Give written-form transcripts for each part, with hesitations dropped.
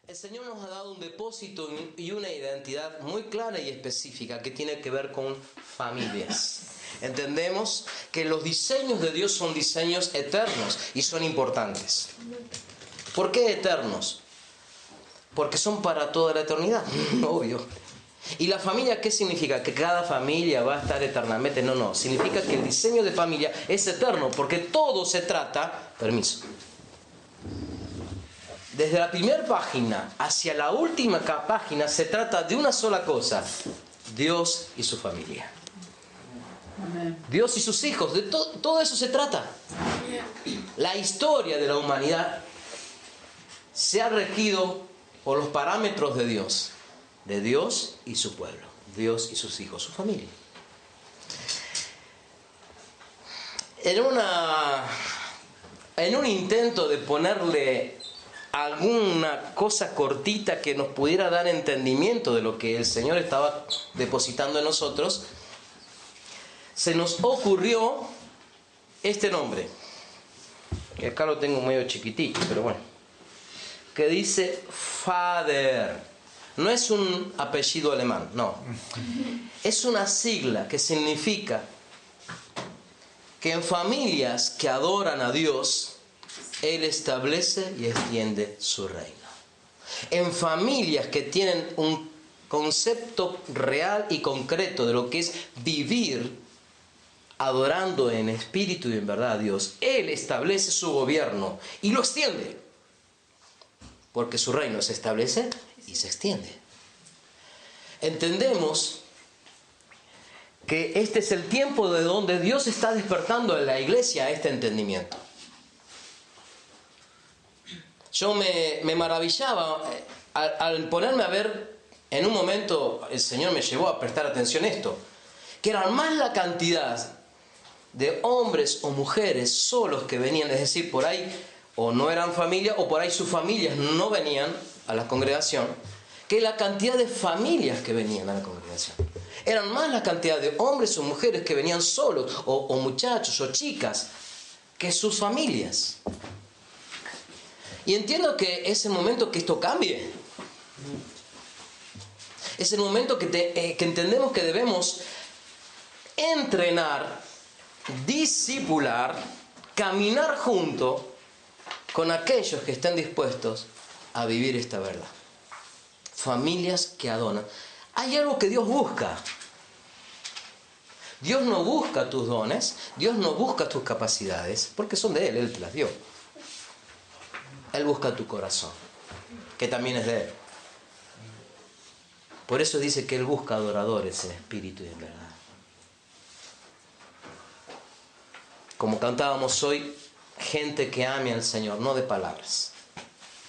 El Señor nos ha dado un depósito y una identidad muy clara y específica que tiene que ver con familias. Entendemos que los diseños de Dios son diseños eternos y son importantes. ¿Por qué eternos? Porque son para toda la eternidad, obvio. ¿Y la familia qué significa? ¿Que cada familia va a estar eternamente? No. Significa que el diseño de familia es eterno, porque todo se trata, desde la primera página hacia la última página se trata de una sola cosa: Dios y su familia. Amén. Dios y sus hijos, de todo eso se trata. La historia de la humanidad se ha regido por los parámetros de Dios y su pueblo, Dios y sus hijos, su familia. En un intento de ponerle alguna cosa cortita que nos pudiera dar entendimiento de lo que el Señor estaba depositando en nosotros, se nos ocurrió este nombre, que acá lo tengo medio chiquitito, pero bueno, que dice Vater. No es un apellido alemán, no. Es una sigla que significa que en familias que adoran a Dios, Él establece y extiende su reino. En familias que tienen un concepto real y concreto de lo que es vivir adorando en espíritu y en verdad a Dios, Él establece su gobierno y lo extiende. Porque su reino se establece y se extiende. Entendemos que este es el tiempo de donde Dios está despertando en la iglesia este entendimiento. Yo me maravillaba al ponerme a ver, en un momento el Señor me llevó a prestar atención a esto, que eran más la cantidad de hombres o mujeres solos que venían, es decir, por ahí o no eran familia o por ahí sus familias no venían a la congregación, que la cantidad de familias que venían a la congregación. Eran más la cantidad de hombres o mujeres que venían solos o muchachos o chicas que sus familias. Y entiendo que es el momento que esto cambie. Es el momento que entendemos que debemos entrenar, discipular, caminar junto con aquellos que estén dispuestos a vivir esta verdad. Familias que adoran. Hay algo que Dios busca. Dios no busca tus dones, Dios no busca tus capacidades, porque son de Él, Él te las dio. Él busca tu corazón, que también es de Él. Por eso dice que Él busca adoradores en espíritu y en verdad. Como cantábamos hoy, gente que ame al Señor, no de palabras,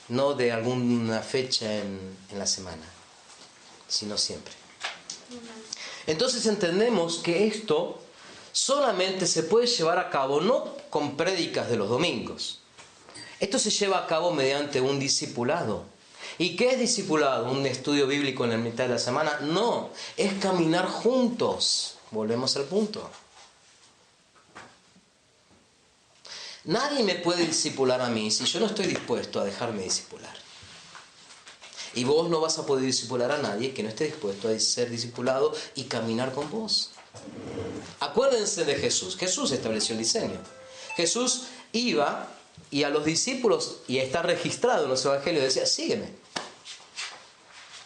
no de alguna fecha en la semana, sino siempre. Entonces entendemos que esto solamente se puede llevar a cabo no con prédicas de los domingos. Esto se lleva a cabo mediante un discipulado. ¿Y qué es discipulado? ¿Un estudio bíblico en la mitad de la semana? No, es caminar juntos. Volvemos al punto. Nadie me puede discipular a mí si yo no estoy dispuesto a dejarme discipular. Y vos no vas a poder discipular a nadie que no esté dispuesto a ser discipulado y caminar con vos. Acuérdense de Jesús. Jesús estableció el diseño. Jesús iba y a los discípulos, y está registrado en los evangelios, decía: sígueme.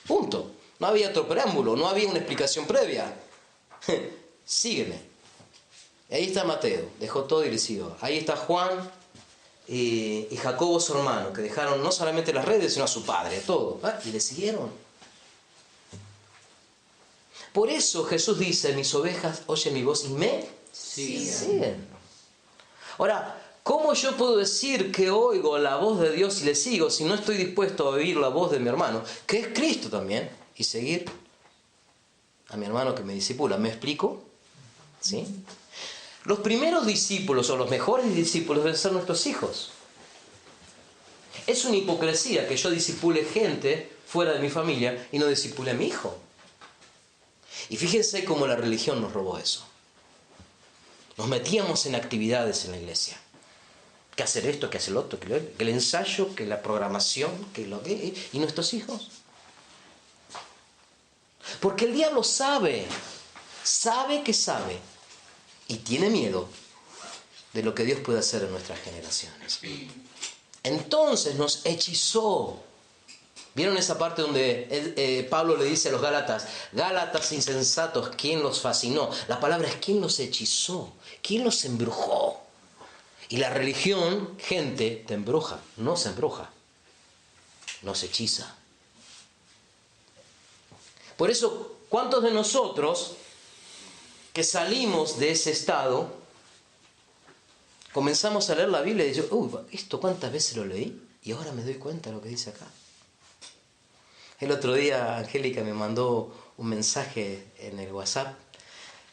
Punto. No había otro preámbulo, no había una explicación previa. Sígueme. Ahí está Mateo, dejó todo y le siguió. Ahí está Juan y Jacobo, su hermano, que dejaron no solamente las redes, sino a su padre, todo. Y le siguieron. Por eso Jesús dice: mis ovejas oyen mi voz y me siguen. Ahora, ¿cómo yo puedo decir que oigo la voz de Dios y le sigo si no estoy dispuesto a oír la voz de mi hermano, que es Cristo también, y seguir a mi hermano que me discipula? ¿Me explico? ¿Sí? Los primeros discípulos o los mejores discípulos deben ser nuestros hijos. Es una hipocresía que yo discipule gente fuera de mi familia y no discipule a mi hijo. Y fíjense cómo la religión nos robó eso. Nos metíamos en actividades en la iglesia que hacer esto, que hacer lo otro, que el ensayo, que la programación, que lo que... ¿Y nuestros hijos? Porque el diablo sabe que sabe, y tiene miedo de lo que Dios puede hacer en nuestras generaciones. Entonces nos hechizó. ¿Vieron esa parte donde Pablo le dice a los Gálatas, Gálatas insensatos, ¿quién los fascinó? La palabra es ¿quién los hechizó? ¿Quién los embrujó? Y la religión, gente, te embruja, no se embruja, nos hechiza. Por eso, ¿cuántos de nosotros que salimos de ese estado, comenzamos a leer la Biblia y decimos, uy, ¿esto cuántas veces lo leí? Y ahora me doy cuenta de lo que dice acá. El otro día Angélica me mandó un mensaje en el WhatsApp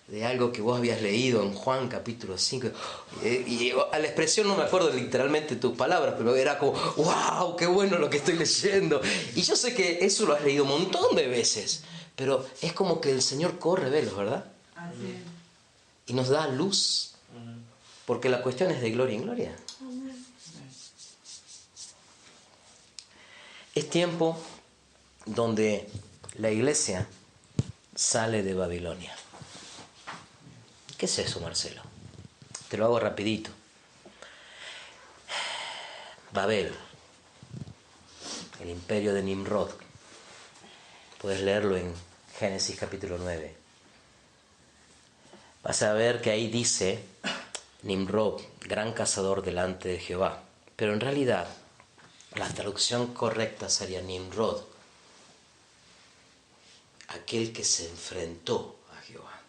de algo que vos habías leído en Juan capítulo 5. Y a la expresión no me acuerdo literalmente tus palabras, pero era como, wow, qué bueno lo que estoy leyendo. Y yo sé que eso lo has leído un montón de veces, pero es como que el Señor corre velos, ¿verdad? Así es. Y nos da luz, porque la cuestión es de gloria en gloria. Es tiempo donde la iglesia sale de Babilonia. ¿Qué es eso, Marcelo? Te lo hago rapidito. Babel, el imperio de Nimrod. Puedes leerlo en Génesis capítulo 9. Vas a ver que ahí dice Nimrod, gran cazador delante de Jehová. Pero en realidad, la traducción correcta sería Nimrod, aquel que se enfrentó a Jehová.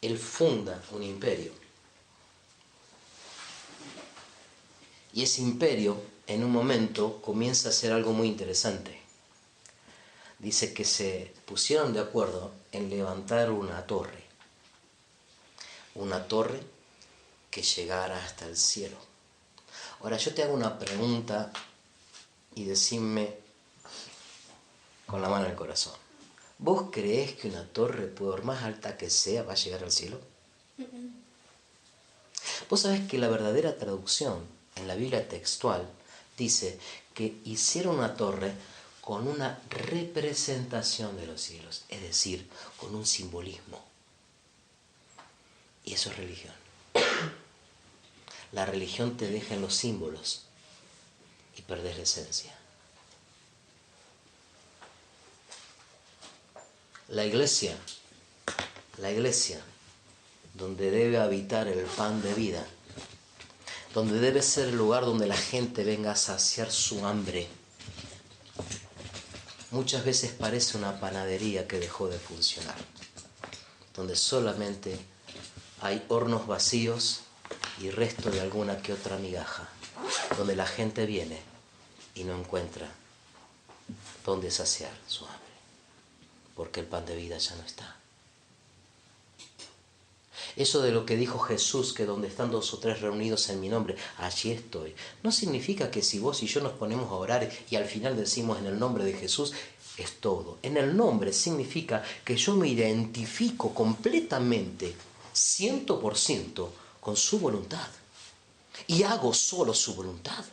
Él funda un imperio. Y ese imperio, en un momento, comienza a hacer algo muy interesante. Dice que se pusieron de acuerdo en levantar una torre. Una torre que llegara hasta el cielo. Ahora, yo te hago una pregunta y decime con la mano en el corazón. ¿Vos creés que una torre, por más alta que sea, va a llegar al cielo? Vos sabés que la verdadera traducción en la Biblia textual dice que hicieron una torre con una representación de los cielos, es decir, con un simbolismo. Y eso es religión. La religión te deja en los símbolos y perdés la esencia. La iglesia, donde debe habitar el pan de vida, donde debe ser el lugar donde la gente venga a saciar su hambre, muchas veces parece una panadería que dejó de funcionar, donde solamente hay hornos vacíos y resto de alguna que otra migaja, donde la gente viene y no encuentra dónde saciar su hambre, porque el pan de vida ya no está. Eso de lo que dijo Jesús, que donde están 2 o 3 reunidos en mi nombre, allí estoy, no significa que si vos y yo nos ponemos a orar y al final decimos en el nombre de Jesús, es todo. En el nombre significa que yo me identifico completamente, 100%, con su voluntad y hago solo su voluntad.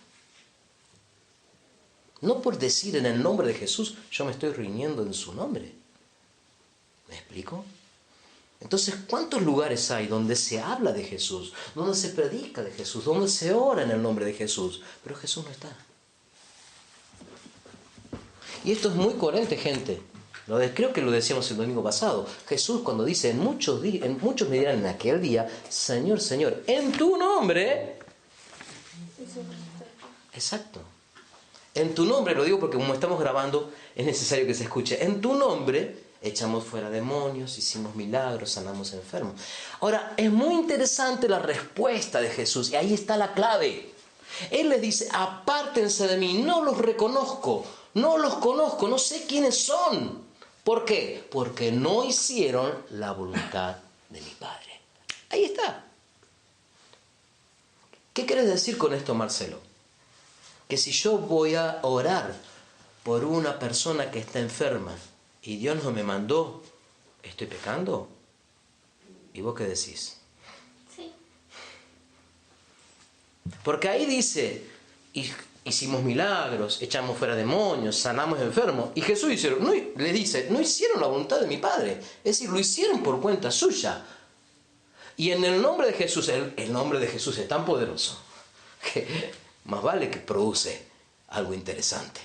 No por decir en el nombre de Jesús, yo me estoy riñendo en su nombre. ¿Me explico? Entonces, ¿cuántos lugares hay donde se habla de Jesús, donde se predica de Jesús, donde se ora en el nombre de Jesús? Pero Jesús no está. Y esto es muy coherente, gente. Creo que lo decíamos el domingo pasado. Jesús cuando dice, en muchos me dirán en aquel día, Señor, Señor, en tu nombre. Exacto. En tu nombre, lo digo porque como estamos grabando, es necesario que se escuche. En tu nombre echamos fuera demonios, hicimos milagros, sanamos enfermos. Ahora, es muy interesante la respuesta de Jesús, y ahí está la clave. Él les dice, apártense de mí, no los reconozco, no los conozco, no sé quiénes son. ¿Por qué? Porque no hicieron la voluntad de mi Padre. Ahí está. ¿Qué quieres decir con esto, Marcelo? Que si yo voy a orar por una persona que está enferma y Dios no me mandó, ¿estoy pecando? ¿Y vos qué decís? Sí. Porque ahí dice, hicimos milagros, echamos fuera demonios, sanamos enfermos. Y Jesús le dice, no hicieron la voluntad de mi Padre. Es decir, lo hicieron por cuenta suya. Y en el nombre de Jesús, el nombre de Jesús es tan poderoso que más vale que produce algo interesante.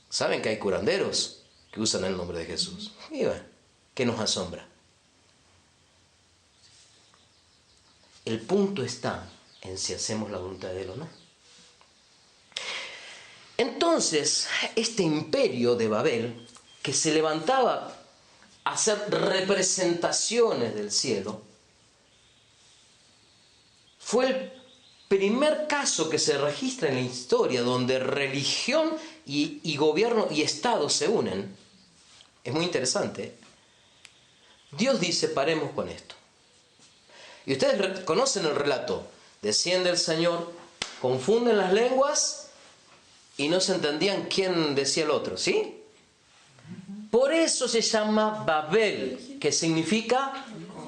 ¿Saben que hay curanderos que usan el nombre de Jesús? Y bueno, ¿qué nos asombra? El punto está en si hacemos la voluntad de Él o no. Entonces, este imperio de Babel, que se levantaba a hacer representaciones del cielo, fue el primer caso que se registra en la historia donde religión y gobierno y Estado se unen. Es muy interesante. Dios dice, paremos con esto. Y ustedes conocen el relato. Desciende el Señor, confunden las lenguas y no se entendían quién decía el otro, ¿sí? Por eso se llama Babel, que significa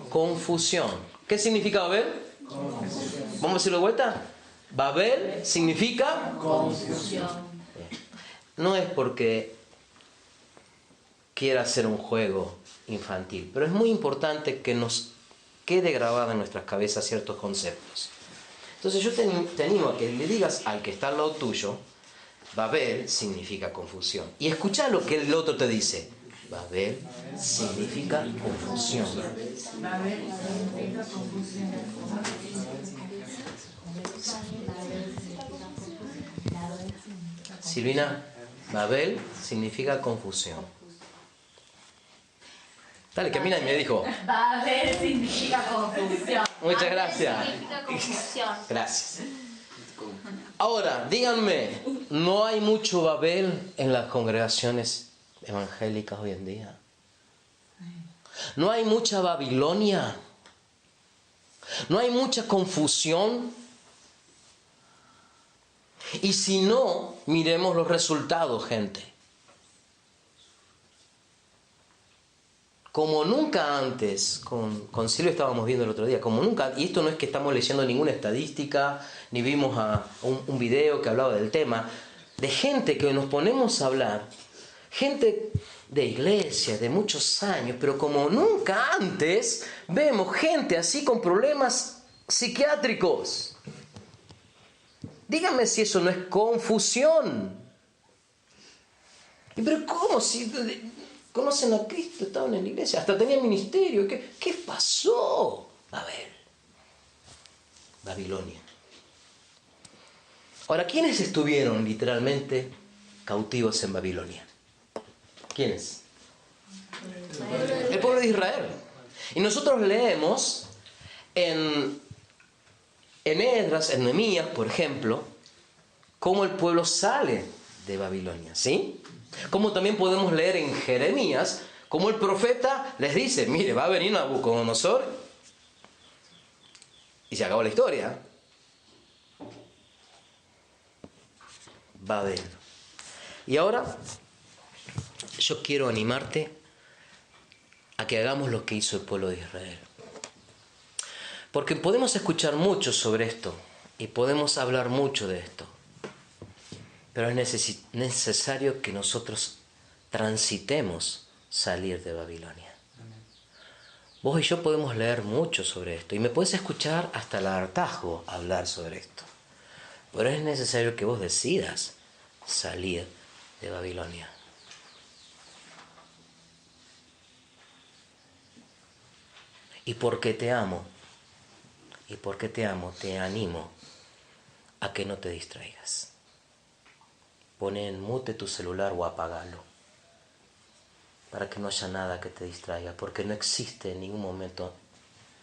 confusión. ¿Qué significa Babel? Confusión. ¿Vamos a decirlo de vuelta? Babel significa confusión. No es porque quiera hacer un juego infantil, pero es muy importante que nos quede grabada en nuestras cabezas ciertos conceptos. Entonces yo te animo a que le digas al que está al lado tuyo, Babel significa confusión. Y escucha lo que el otro te dice. Babel significa confusión. Babel significa confusión. Silvina, Babel significa confusión. Dale, que mira y me dijo. Babel significa confusión. Muchas gracias. Babel significa confusión. Gracias. Ahora, díganme, ¿no hay mucho Babel en las congregaciones evangélicas hoy en día? ¿No hay mucha Babilonia? ¿No hay mucha confusión? Y si no, miremos los resultados, gente. Como nunca antes, con Silvia estábamos viendo el otro día, como nunca, y esto no es que estamos leyendo ninguna estadística, ni vimos un video que hablaba del tema, de gente que nos ponemos a hablar, gente de iglesia, de muchos años, pero como nunca antes, vemos gente así con problemas psiquiátricos. Díganme si eso no es confusión. Pero ¿cómo? Si conocen a Cristo, estaban en la iglesia, hasta tenían ministerio. ¿Qué pasó? A ver, Babilonia. Ahora, ¿quiénes estuvieron literalmente cautivos en Babilonia? ¿Quiénes? El pueblo de Israel. Y nosotros leemos en Esdras, en Nehemías, por ejemplo, cómo el pueblo sale de Babilonia, ¿sí? Como también podemos leer en Jeremías, cómo el profeta les dice, mire, va a venir Nabucodonosor, y se acabó la historia. Babel. Y ahora, yo quiero animarte a que hagamos lo que hizo el pueblo de Israel. Porque podemos escuchar mucho sobre esto y podemos hablar mucho de esto. Pero es necesario que nosotros transitemos salir de Babilonia. Vos y yo podemos leer mucho sobre esto y me puedes escuchar hasta el hartazgo hablar sobre esto. Pero es necesario que vos decidas salir de Babilonia. Y porque te amo, te animo a que no te distraigas. Pone en mute tu celular o apagalo, para que no haya nada que te distraiga, porque no existe en ningún momento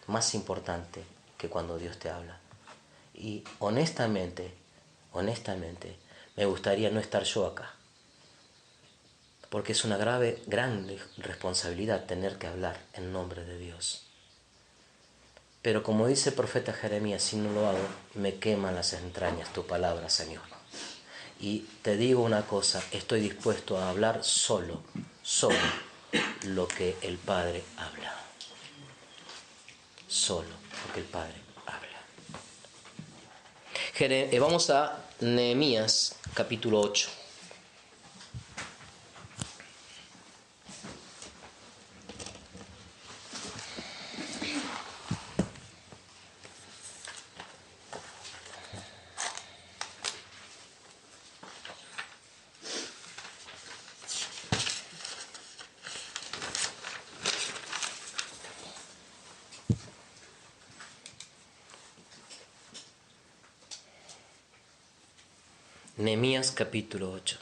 más importante que cuando Dios te habla. Y honestamente, me gustaría no estar yo acá, porque es una gran responsabilidad tener que hablar en nombre de Dios. Pero como dice el profeta Jeremías, si no lo hago, me queman las entrañas tu palabra, Señor. Y te digo una cosa, estoy dispuesto a hablar solo lo que el Padre habla. Solo lo que el Padre habla. Vamos a Nehemías capítulo 8. Nehemías capítulo 8.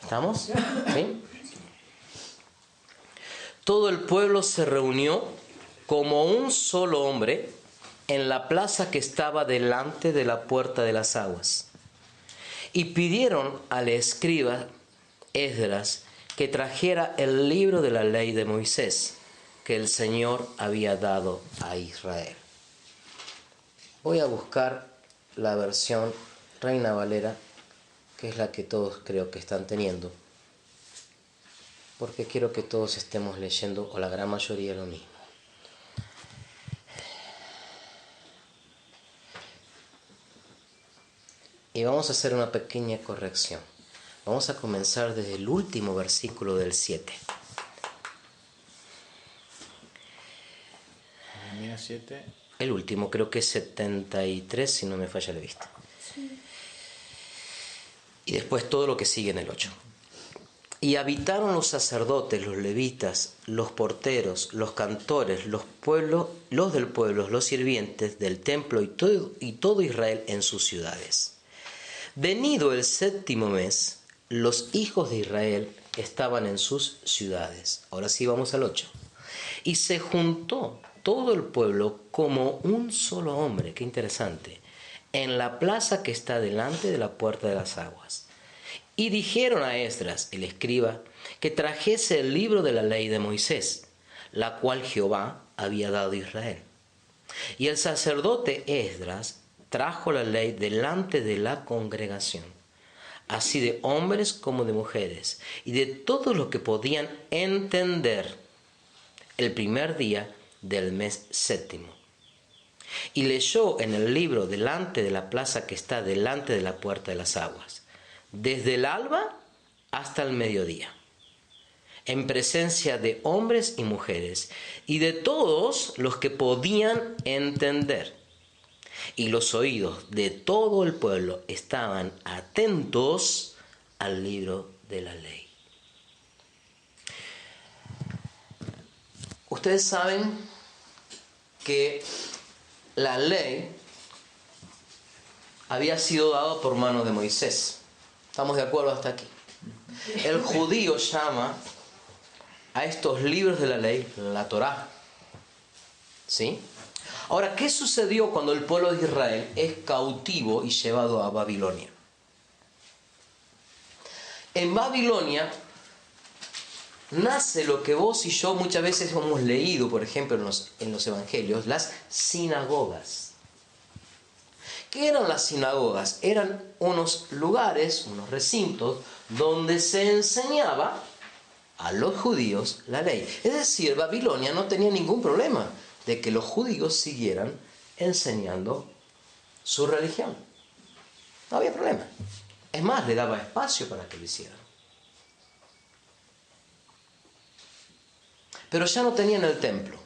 ¿Estamos? ¿Sí? Todo el pueblo se reunió como un solo hombre en la plaza que estaba delante de la puerta de las aguas. Y pidieron al escriba Esdras que trajera el libro de la ley de Moisés que el Señor había dado a Israel. Voy a buscar la versión Reina Valera, que es la que todos creo que están teniendo, porque quiero que todos estemos leyendo, o la gran mayoría, lo mismo. Y vamos a hacer una pequeña corrección. Vamos a comenzar desde el último versículo del 7. Nehemías 7. El último, creo que es 73, si no me falla la vista. Sí. Y después todo lo que sigue en el 8. Y habitaron los sacerdotes, los levitas, los porteros, los cantores, los del pueblo, los sirvientes del templo y todo Israel en sus ciudades. Venido el 7º mes, los hijos de Israel estaban en sus ciudades. Ahora sí vamos al 8. Y se juntó todo el pueblo como un solo hombre, qué interesante, en la plaza que está delante de la puerta de las aguas. Y dijeron a Esdras, el escriba, que trajese el libro de la ley de Moisés, la cual Jehová había dado a Israel. Y el sacerdote Esdras trajo la ley delante de la congregación, así de hombres como de mujeres, y de todos los que podían entender, el primer día del mes 7. Y leyó en el libro delante de la plaza que está delante de la puerta de las aguas, desde el alba hasta el mediodía, en presencia de hombres y mujeres, y de todos los que podían entender. Y los oídos de todo el pueblo estaban atentos al libro de la ley. Ustedes saben que la ley había sido dada por mano de Moisés. ¿Estamos de acuerdo hasta aquí? El judío llama a estos libros de la ley la Torá. ¿Sí? Ahora, ¿qué sucedió cuando el pueblo de Israel es cautivo y llevado a Babilonia? En Babilonia nace lo que vos y yo muchas veces hemos leído, por ejemplo, en los evangelios, las sinagogas. ¿Qué eran las sinagogas? Eran unos lugares, unos recintos, donde se enseñaba a los judíos la ley. Es decir, Babilonia no tenía ningún problema de que los judíos siguieran enseñando su religión. No había problema. Es más, le daba espacio para que lo hicieran. Pero ya no tenían el templo.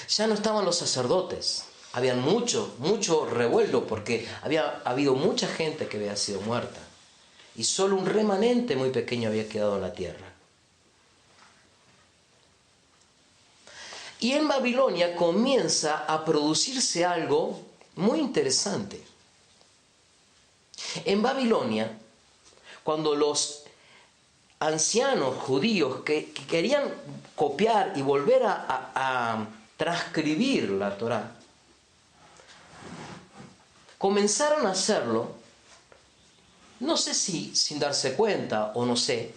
Ya no estaban los sacerdotes. Había mucho revuelo porque había habido mucha gente que había sido muerta. Y solo un remanente muy pequeño había quedado en la tierra. Y en Babilonia comienza a producirse algo muy interesante. En Babilonia, cuando los ancianos judíos que querían copiar y volver a transcribir la Torá, comenzaron a hacerlo, no sé si sin darse cuenta o no sé,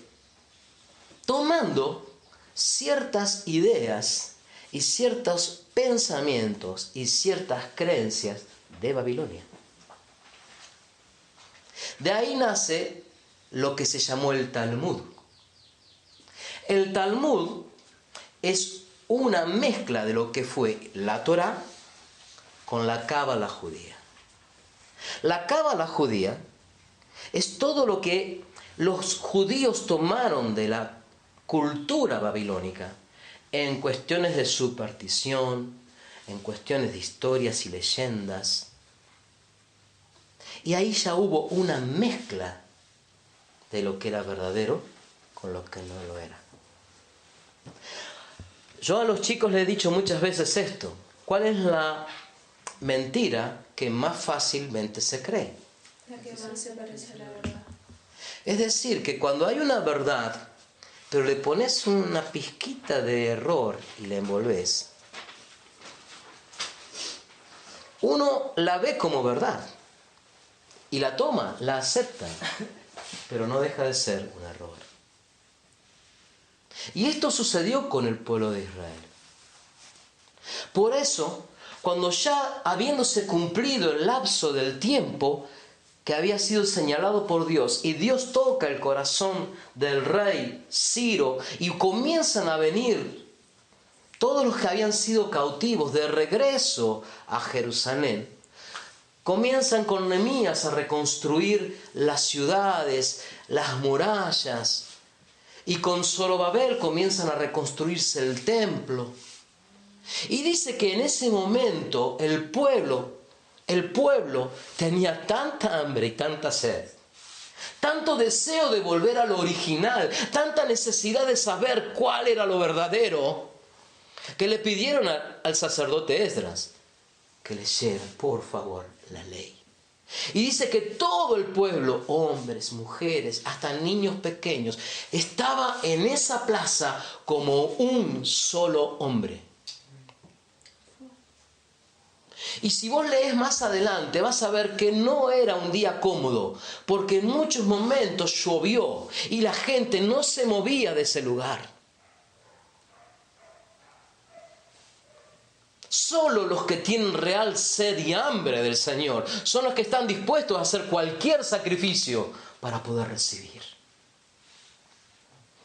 tomando ciertas ideas y ciertos pensamientos y ciertas creencias de Babilonia. De ahí nace lo que se llamó el Talmud. El Talmud es una mezcla de lo que fue la Torá con la Cábala judía. La Cábala judía es todo lo que los judíos tomaron de la cultura babilónica en cuestiones de superstición, en cuestiones de historias y leyendas. Y ahí ya hubo una mezcla de lo que era verdadero con lo que no lo era. Yo a los chicos les he dicho muchas veces esto. ¿Cuál es la mentira que más fácilmente se cree? La que más se parece a la verdad. Es decir, que cuando hay una verdad, pero le pones una pizquita de error y la envolves, uno la ve como verdad y la toma, la acepta, pero no deja de ser un error. Y esto sucedió con el pueblo de Israel. Por eso, cuando ya habiéndose cumplido el lapso del tiempo que había sido señalado por Dios, y Dios toca el corazón del rey Ciro, y comienzan a venir todos los que habían sido cautivos de regreso a Jerusalén, comienzan con Nehemías a reconstruir las ciudades, las murallas, y con Zorobabel comienzan a reconstruirse el templo. Y dice que en ese momento el pueblo tenía tanta hambre y tanta sed, tanto deseo de volver a lo original, tanta necesidad de saber cuál era lo verdadero, que le pidieron al sacerdote Esdras que leyera, por favor, la ley. Y dice que todo el pueblo, hombres, mujeres, hasta niños pequeños, estaba en esa plaza como un solo hombre. Y si vos lees más adelante, vas a ver que no era un día cómodo, porque en muchos momentos llovió y la gente no se movía de ese lugar. Solo los que tienen real sed y hambre del Señor son los que están dispuestos a hacer cualquier sacrificio para poder recibir.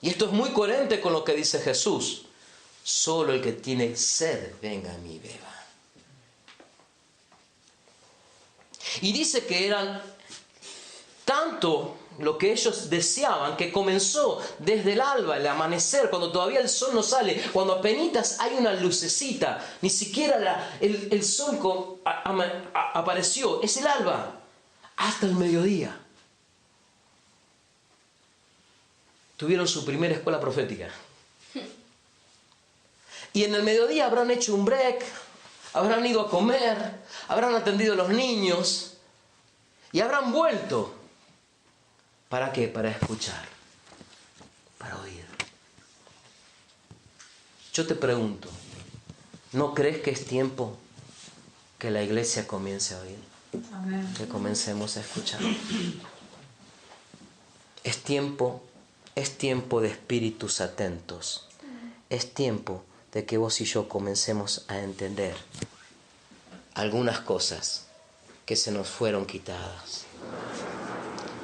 Y esto es muy coherente con lo que dice Jesús. Solo el que tiene sed, venga a mí y beba. Y dice que eran tanto lo que ellos deseaban, que comenzó desde el alba, el amanecer, cuando todavía el sol no sale, cuando apenitas hay una lucecita, ni siquiera el sol apareció, es el alba, hasta el mediodía. Tuvieron su primera escuela profética. Y en el mediodía habrán hecho un break, habrán ido a comer, habrán atendido a los niños y habrán vuelto. ¿Para qué? Para escuchar, para oír. Yo te pregunto, ¿no crees que es tiempo que la iglesia comience a oír? Amén. Que comencemos a escuchar. Es tiempo de espíritus atentos. Es tiempo de que vos y yo comencemos a entender algunas cosas que se nos fueron quitadas,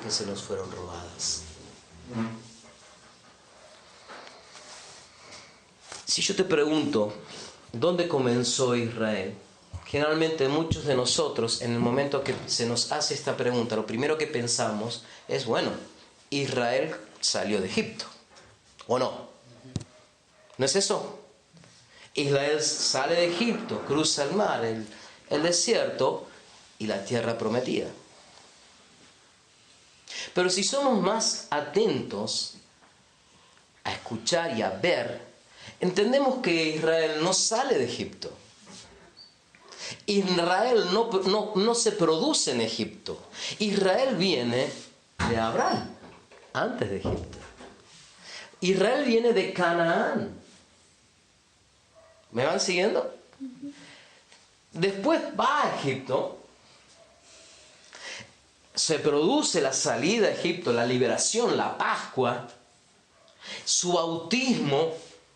que se nos fueron robadas. Si yo te pregunto, ¿dónde comenzó Israel? Generalmente muchos de nosotros, en el momento que se nos hace esta pregunta, lo primero que pensamos es, bueno, Israel salió de Egipto, ¿o no? ¿No es eso? Israel sale de Egipto, cruza el mar, el desierto y la tierra prometida. Pero si somos más atentos a escuchar y a ver, entendemos que Israel no sale de Egipto. Israel no se produce en Egipto. Israel viene de Abraham, antes de Egipto. Israel viene de Canaán. ¿Me van siguiendo? Después va a Egipto. Se produce la salida a Egipto, la liberación, la Pascua, su bautismo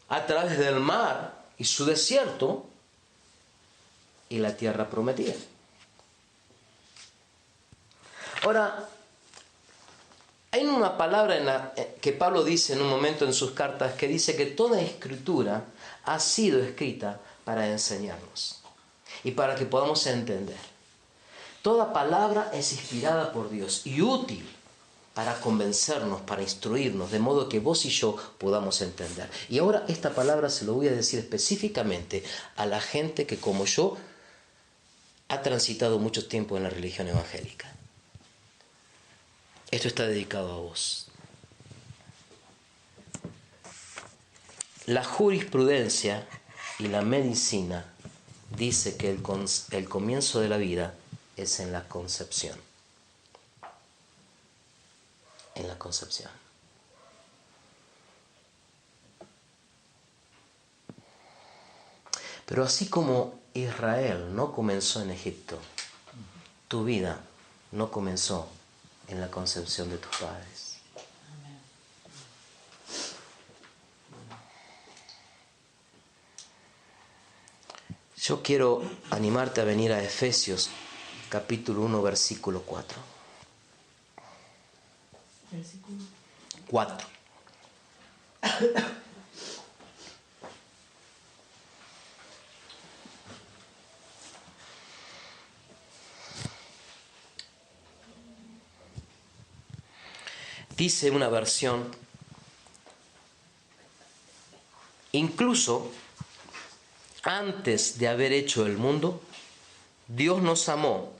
a través del mar y su desierto y la tierra prometida. Ahora, Hay una palabra que Pablo dice en un momento en sus cartas que dice que toda escritura ha sido escrita para enseñarnos y para que podamos entender. Toda palabra es inspirada por Dios y útil para convencernos, para instruirnos, de modo que vos y yo podamos entender. Y ahora esta palabra se lo voy a decir específicamente a la gente que, como yo, ha transitado mucho tiempo en la religión evangélica. Esto está dedicado a vos. La jurisprudencia y la medicina dice que el comienzo de la vida es en la concepción. En la concepción. Pero así como Israel no comenzó en Egipto, tu vida no comenzó en la concepción de tus padres. Yo quiero animarte a venir a Efesios capítulo 1, versículo 4. Versículo 4. Dice una versión, incluso antes de haber hecho el mundo, Dios nos amó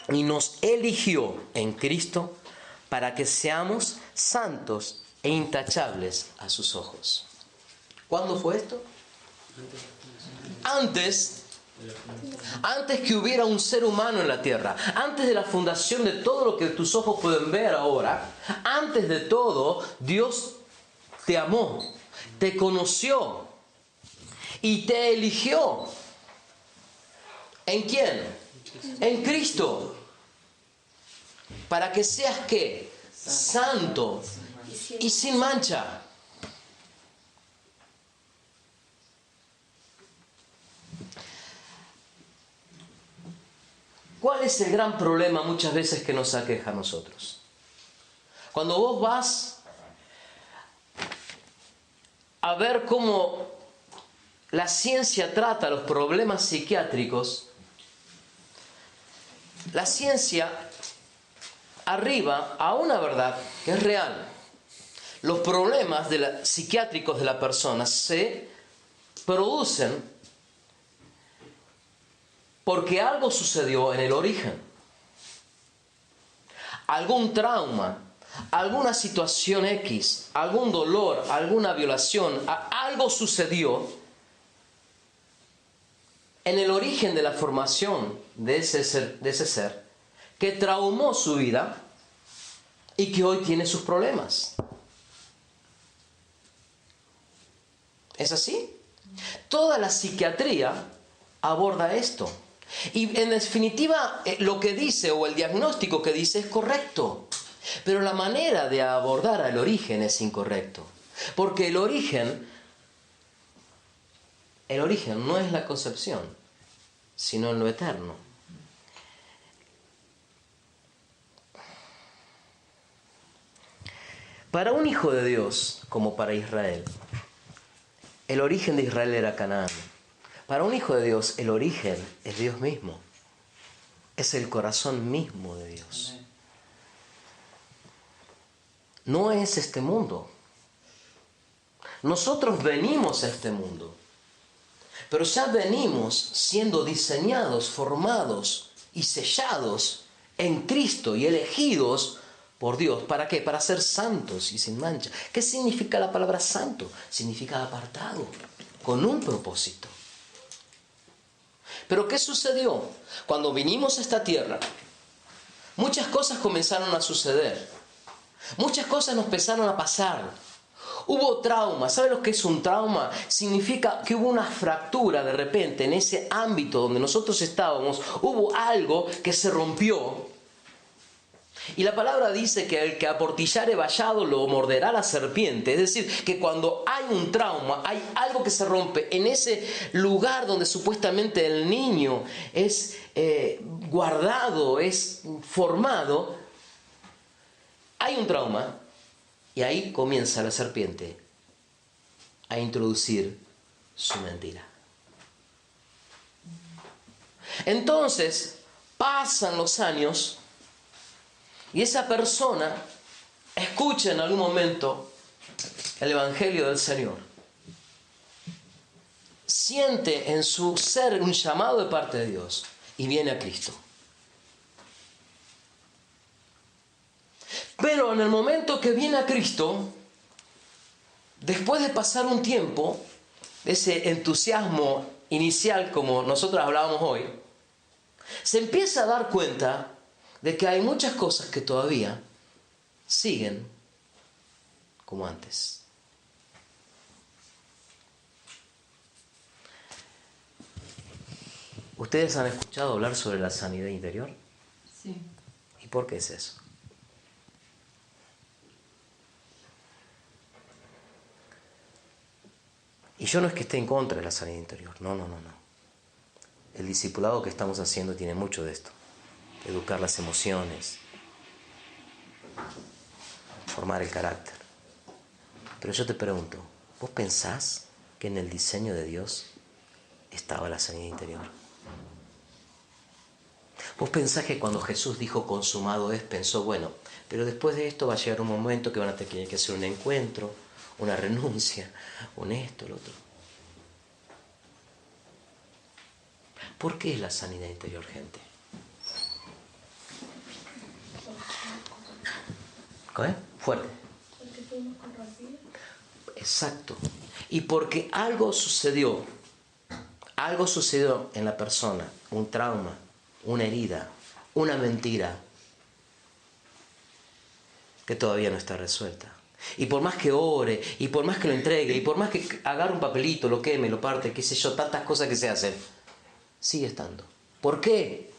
y nos eligió en Cristo para que seamos santos e intachables a sus ojos. ¿Cuándo fue esto? Antes que hubiera un ser humano en la tierra, antes de la fundación de todo lo que tus ojos pueden ver ahora, antes de todo, Dios te amó, te conoció y te eligió. ¿En quién? En Cristo. Para que seas, ¿qué? Santo y sin mancha. ¿Cuál es el gran problema muchas veces que nos aqueja a nosotros? Cuando vos vas a ver cómo la ciencia trata los problemas psiquiátricos, la ciencia arriba a una verdad que es real. Los problemas psiquiátricos de la persona se producen porque algo sucedió en el origen. Algún trauma, alguna situación X, algún dolor, alguna violación, algo sucedió en el origen de la formación de ese ser que traumó su vida y que hoy tiene sus problemas. ¿Es así? Toda la psiquiatría aborda esto. Y en definitiva, lo que dice o el diagnóstico que dice es correcto. Pero la manera de abordar al origen es incorrecto. Porque el origen no es la concepción, sino en lo eterno. Para un hijo de Dios, como para Israel, el origen de Israel era Canaán. Para un hijo de Dios, el origen es Dios mismo. Es el corazón mismo de Dios. No es este mundo. Nosotros venimos a este mundo, pero ya venimos siendo diseñados, formados y sellados en Cristo y elegidos por Dios. ¿Para qué? Para ser santos y sin mancha. ¿Qué significa la palabra santo? Significa apartado, con un propósito. Pero ¿qué sucedió? Cuando vinimos a esta tierra, muchas cosas comenzaron a suceder. Muchas cosas nos empezaron a pasar. Hubo trauma. ¿Sabe lo que es un trauma? Significa que hubo una fractura de repente en ese ámbito donde nosotros estábamos. Hubo algo que se rompió. Y la palabra dice que el que aportillare vallado lo morderá la serpiente. Es decir, que cuando hay un trauma, hay algo que se rompe en ese lugar donde supuestamente el niño es guardado, es formado. Hay un trauma y ahí comienza la serpiente a introducir su mentira. Entonces pasan los años y esa persona escucha en algún momento el Evangelio del Señor. Siente en su ser un llamado de parte de Dios y viene a Cristo. Pero en el momento que viene a Cristo, después de pasar un tiempo, ese entusiasmo inicial como nosotros hablábamos hoy, se empieza a dar cuenta de que hay muchas cosas que todavía siguen como antes. ¿Ustedes han escuchado hablar sobre la sanidad interior? Sí. ¿Y por qué es eso? Y yo no es que esté en contra de la sanidad interior, no. El discipulado que estamos haciendo tiene mucho de esto. Educar las emociones, formar el carácter. Pero yo te pregunto, ¿vos pensás que en el diseño de Dios estaba la sanidad interior? ¿Vos pensás que cuando Jesús dijo consumado es, pensó, bueno, pero después de esto va a llegar un momento que van a tener que hacer un encuentro, una renuncia, un esto, el otro? ¿Por qué es la sanidad interior, gente? ¿Qué? Fuerte. Porque fuimos corrompidos. Exacto. Y porque algo sucedió en la persona, un trauma, una herida, una mentira, que todavía no está resuelta. Y por más que ore, y por más que lo entregue, y por más que agarre un papelito, lo queme, lo parte, qué sé yo, tantas cosas que se hacen, sigue estando. ¿Por qué?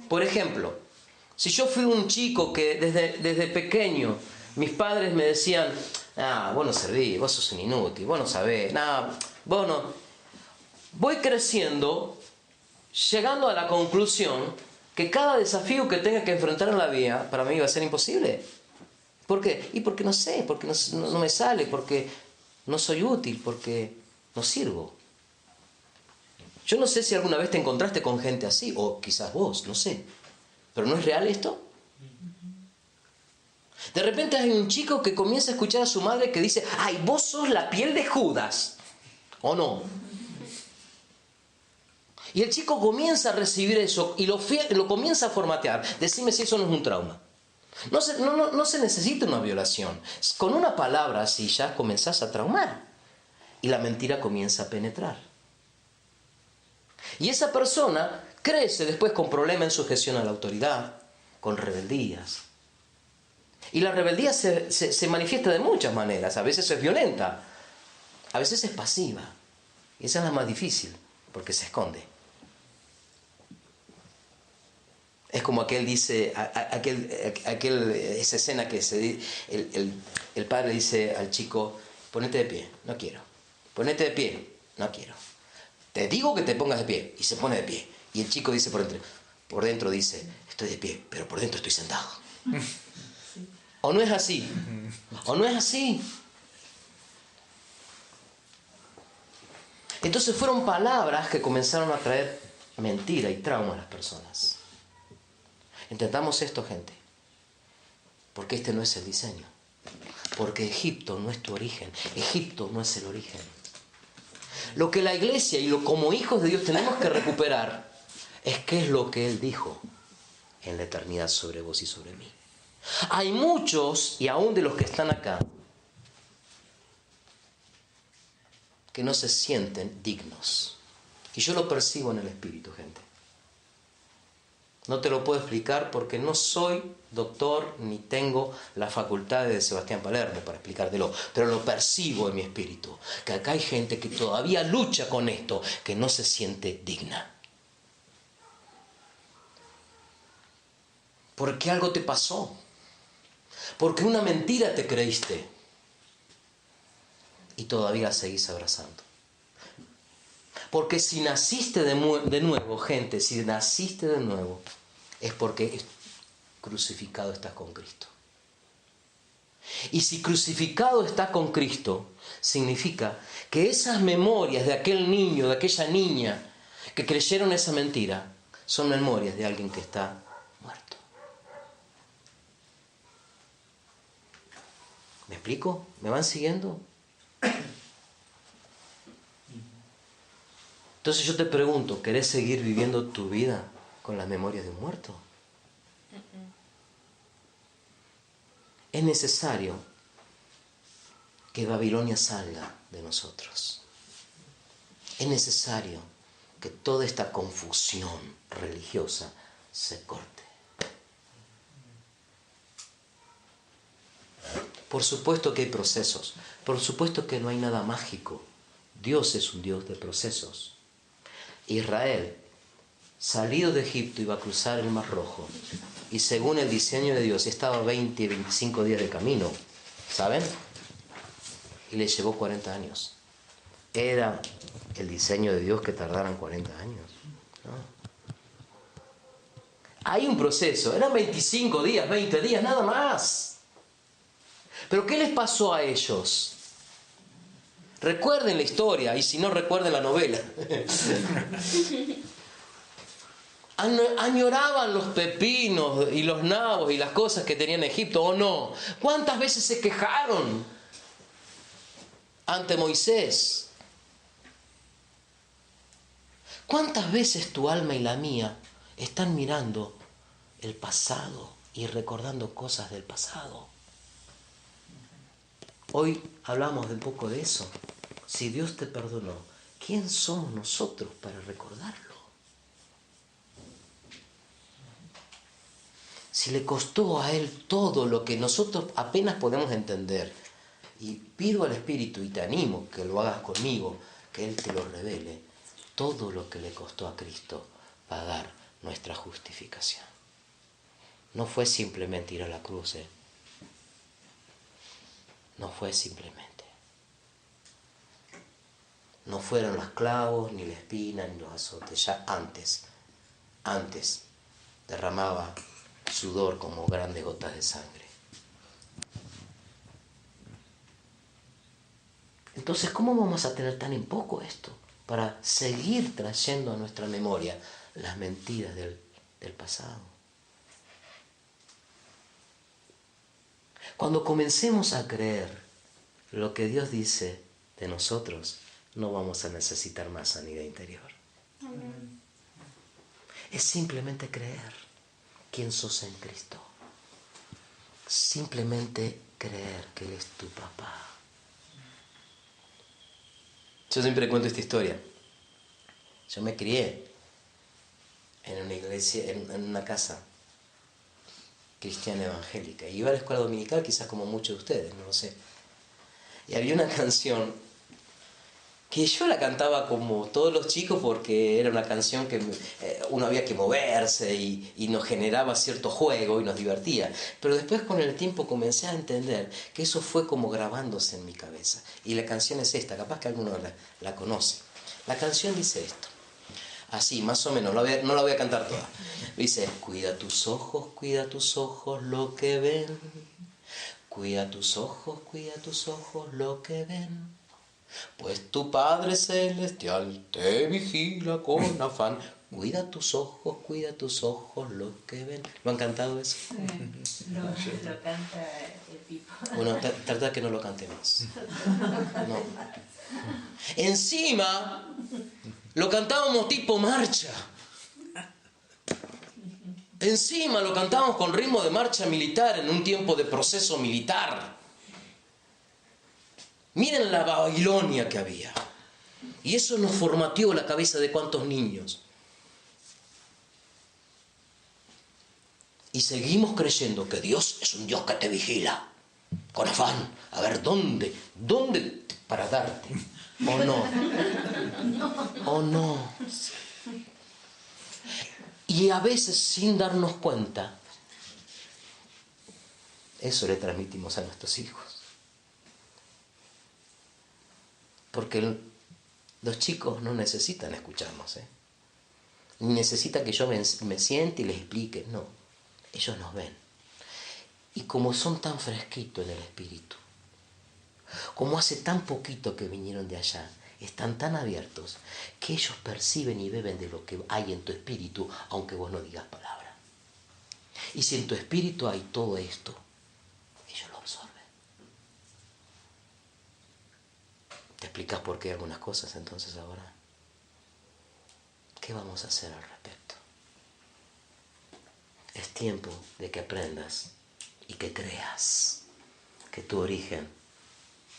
Por ejemplo, si yo fui un chico que desde pequeño mis padres me decían, vos no servís, vos sos un inútil, vos no sabés, vos no. Voy creciendo, llegando a la conclusión que cada desafío que tenga que enfrentar en la vida para mí va a ser imposible. ¿Por qué? Y porque no sé, porque no me sale, porque no soy útil, porque no sirvo. Yo no sé si alguna vez te encontraste con gente así, o quizás vos, no sé. ¿Pero no es real esto? De repente hay un chico que comienza a escuchar a su madre que dice, ¡ay, vos sos la piel de Judas! ¿O no? Y el chico comienza a recibir eso y lo comienza a formatear. Decime si eso no es un trauma. No se necesita una violación. Con una palabra así ya comenzás a traumar. Y la mentira comienza a penetrar. Y esa persona crece después con problemas en sujeción a la autoridad, con rebeldías. Y la rebeldía se manifiesta de muchas maneras. A veces es violenta, a veces es pasiva. Y esa es la más difícil, porque se esconde. Es como aquel dice, esa escena que el padre dice al chico, ponete de pie, no quiero. Ponete de pie, no quiero. Te digo que te pongas de pie, y se pone de pie. Y el chico dice por dentro dice, estoy de pie, pero por dentro estoy sentado. ¿O no es así? ¿O no es así? Entonces fueron palabras que comenzaron a traer mentira y trauma a las personas. Entendamos esto, gente, porque este no es el diseño, porque Egipto no es tu origen, Egipto no es el origen. Lo que la iglesia y como hijos de Dios tenemos que recuperar es qué es lo que Él dijo en la eternidad sobre vos y sobre mí. Hay muchos, y aún de los que están acá, que no se sienten dignos. Y yo lo percibo en el espíritu, gente. No te lo puedo explicar porque no soy doctor ni tengo la facultad de Sebastián Palermo para explicártelo, pero lo percibo en mi espíritu, que acá hay gente que todavía lucha con esto, que no se siente digna. Porque algo te pasó, porque una mentira te creíste y todavía seguís abrazando. Porque si naciste de nuevo, gente, si naciste de nuevo, es porque crucificado estás con Cristo. Y si crucificado estás con Cristo, significa que esas memorias de aquel niño, de aquella niña que creyeron esa mentira, son memorias de alguien que está muerto. ¿Me explico? ¿Me van siguiendo? Entonces yo te pregunto, ¿querés seguir viviendo tu vida con las memorias de un muerto? Es necesario que Babilonia salga de nosotros. Es necesario que toda esta confusión religiosa se corte. Por supuesto que hay procesos. Por supuesto que no hay nada mágico. Dios es un Dios de procesos. Israel, salido de Egipto, iba a cruzar el Mar Rojo. Y según el diseño de Dios, estaba 20, 25 días de camino. ¿Saben? Y le llevó 40 años. Era el diseño de Dios que tardaran 40 años, ¿no? Hay un proceso. Eran 25 días, 20 días, nada más. Pero ¿qué les pasó a ellos? Recuerden la historia, y si no, recuerden la novela. Añoraban los pepinos y los nabos y las cosas que tenían en Egipto, ¿o no? ¿Cuántas veces se quejaron ante Moisés? ¿Cuántas veces tu alma y la mía están mirando el pasado y recordando cosas del pasado? Hoy hablamos un poco de eso. Si Dios te perdonó, ¿quién somos nosotros para recordarlo? Si le costó a Él todo lo que nosotros apenas podemos entender, y pido al Espíritu y te animo que lo hagas conmigo, que Él te lo revele, todo lo que le costó a Cristo pagar nuestra justificación. No fue simplemente ir a la cruz, No fue simplemente. No fueron los clavos, ni la espina, ni los azotes. Ya antes derramaba sudor como grandes gotas de sangre. Entonces, ¿cómo vamos a tener tan en poco esto para seguir trayendo a nuestra memoria las mentiras del pasado? Cuando comencemos a creer lo que Dios dice de nosotros, no vamos a necesitar más sanidad interior. Amén. Es simplemente creer quién sos en Cristo. Simplemente creer que Él es tu papá. Yo siempre cuento esta historia. Yo me crié en una iglesia, en una casa cristiana evangélica. Y iba a la escuela dominical, quizás como muchos de ustedes, no lo sé. Y había una canción que yo la cantaba como todos los chicos porque era una canción que uno había que moverse y nos generaba cierto juego y nos divertía. Pero después con el tiempo comencé a entender que eso fue como grabándose en mi cabeza. Y la canción es esta, capaz que alguno la conoce. La canción dice esto, así más o menos, no la voy a cantar toda. Dice, cuida tus ojos lo que ven. Cuida tus ojos lo que ven. Pues tu Padre Celestial te vigila con afán. Cuida tus ojos lo que ven. ¿Lo han cantado eso? Sí, lo canta el Pipo. Bueno, trata de que no lo cantemos. No. Encima, lo cantábamos tipo marcha. Encima lo cantábamos con ritmo de marcha militar en un tiempo de proceso militar. Miren la Babilonia que había. Y eso nos formateó la cabeza de cuántos niños. Y seguimos creyendo que Dios es un Dios que te vigila. Con afán. A ver, ¿dónde para darte? ¿O no? ¿O no? Y a veces, sin darnos cuenta, eso le transmitimos a nuestros hijos. Porque los chicos no necesitan escucharnos, Ni necesitan que yo me siente y les explique, no. ellos nos ven. Y como son tan fresquitos en el espíritu, como hace tan poquito que vinieron de allá, están tan abiertos que ellos perciben y beben de lo que hay en tu espíritu, aunque vos no digas palabra. Y si en tu espíritu hay todo esto, ellos lo absorben. ¿Te explicas por qué algunas cosas entonces ahora? ¿Qué vamos a hacer al respecto? Es tiempo de que aprendas y que creas que tu origen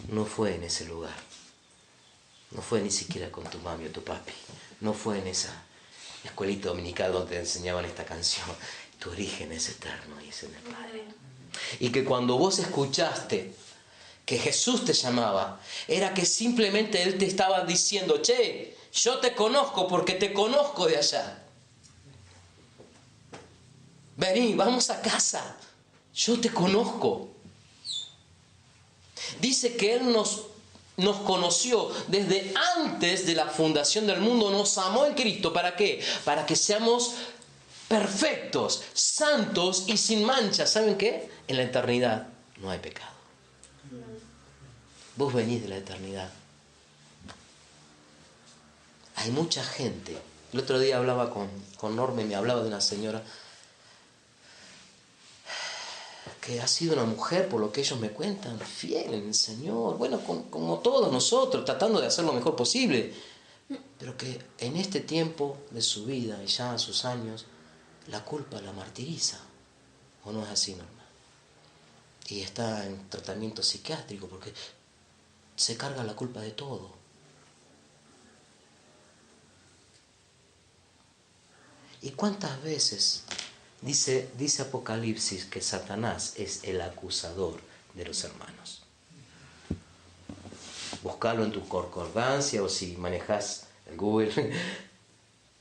no fue en ese lugar. No fue ni siquiera con tu mami o tu papi. No fue en esa escuelita dominical donde te enseñaban esta canción. Tu origen es eterno y es en el Padre. Y que cuando vos escuchaste que Jesús te llamaba, era que simplemente Él te estaba diciendo, che, yo te conozco porque te conozco de allá. Vení, vamos a casa. Yo te conozco. Dice que Él nos conoció desde antes de la fundación del mundo, nos amó en Cristo. ¿Para qué? Para que seamos perfectos, santos y sin mancha. ¿Saben qué? En la eternidad no hay pecado. Vos venís de la eternidad. Hay mucha gente. El otro día hablaba con Norma y me hablaba de una señora que ha sido una mujer, por lo que ellos me cuentan, fiel en el Señor, bueno, como todos nosotros, tratando de hacer lo mejor posible, pero que en este tiempo de su vida y ya a sus años, la culpa la martiriza, ¿o no es así, Norma? Y está en tratamiento psiquiátrico porque se carga la culpa de todo. ¿Y cuántas veces dice Apocalipsis que Satanás es el acusador de los hermanos? Buscalo en tu concordancia o si manejas el Google.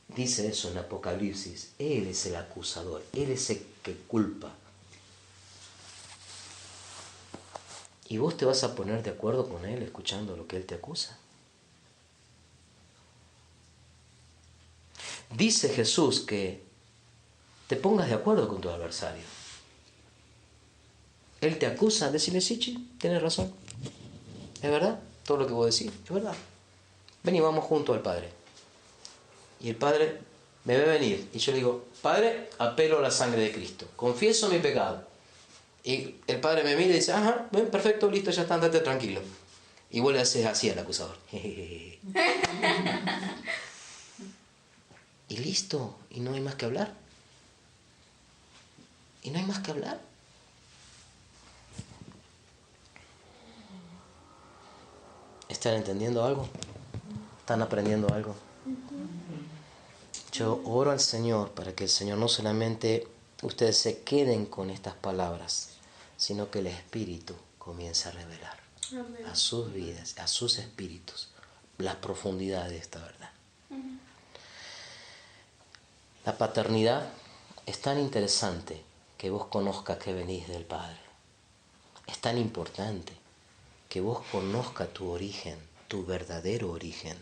Dice eso en Apocalipsis. Él es el acusador. Él es el que culpa. ¿Y vos te vas a poner de acuerdo con él escuchando lo que él te acusa? Dice Jesús que te pongas de acuerdo con tu adversario. Él te acusa, decirle, sí, tienes razón. Es verdad, todo lo que vos decís, es verdad. Ven y vamos juntos al Padre. Y el Padre me ve venir. Y yo le digo, Padre, apelo a la sangre de Cristo. Confieso mi pecado. Y el Padre me mira y dice, ajá, ven, perfecto, listo, ya está, andate tranquilo. Y vos le haces así al acusador. Y listo, y no hay más que hablar. Y no hay más que hablar. ¿Están entendiendo algo? ¿Están aprendiendo algo? Yo oro al Señor para que el Señor no solamente ustedes se queden con estas palabras, sino que el Espíritu comience a revelar a sus vidas, a sus espíritus, las profundidades de esta verdad. La paternidad es tan interesante que vos conozcas que venís del Padre. Es tan importante que vos conozcas tu origen, tu verdadero origen.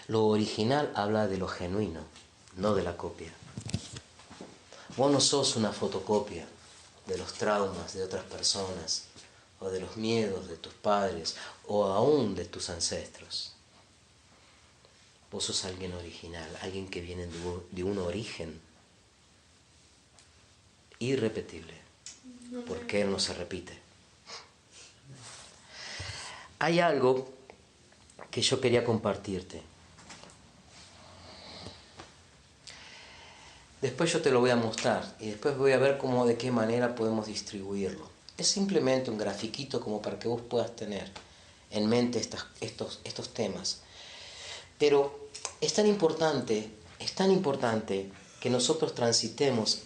Lo original habla de lo genuino, no de la copia. Vos no sos una fotocopia de los traumas de otras personas, o de los miedos de tus padres, o aún de tus ancestros. Vos sos alguien original, alguien que viene de un origen irrepetible, porque Él no se repite. Hay algo que yo quería compartirte. Después yo te lo voy a mostrar y después voy a ver de qué manera podemos distribuirlo. Es simplemente un grafiquito como para que vos puedas tener en mente estos temas. Pero es tan importante que nosotros transitemos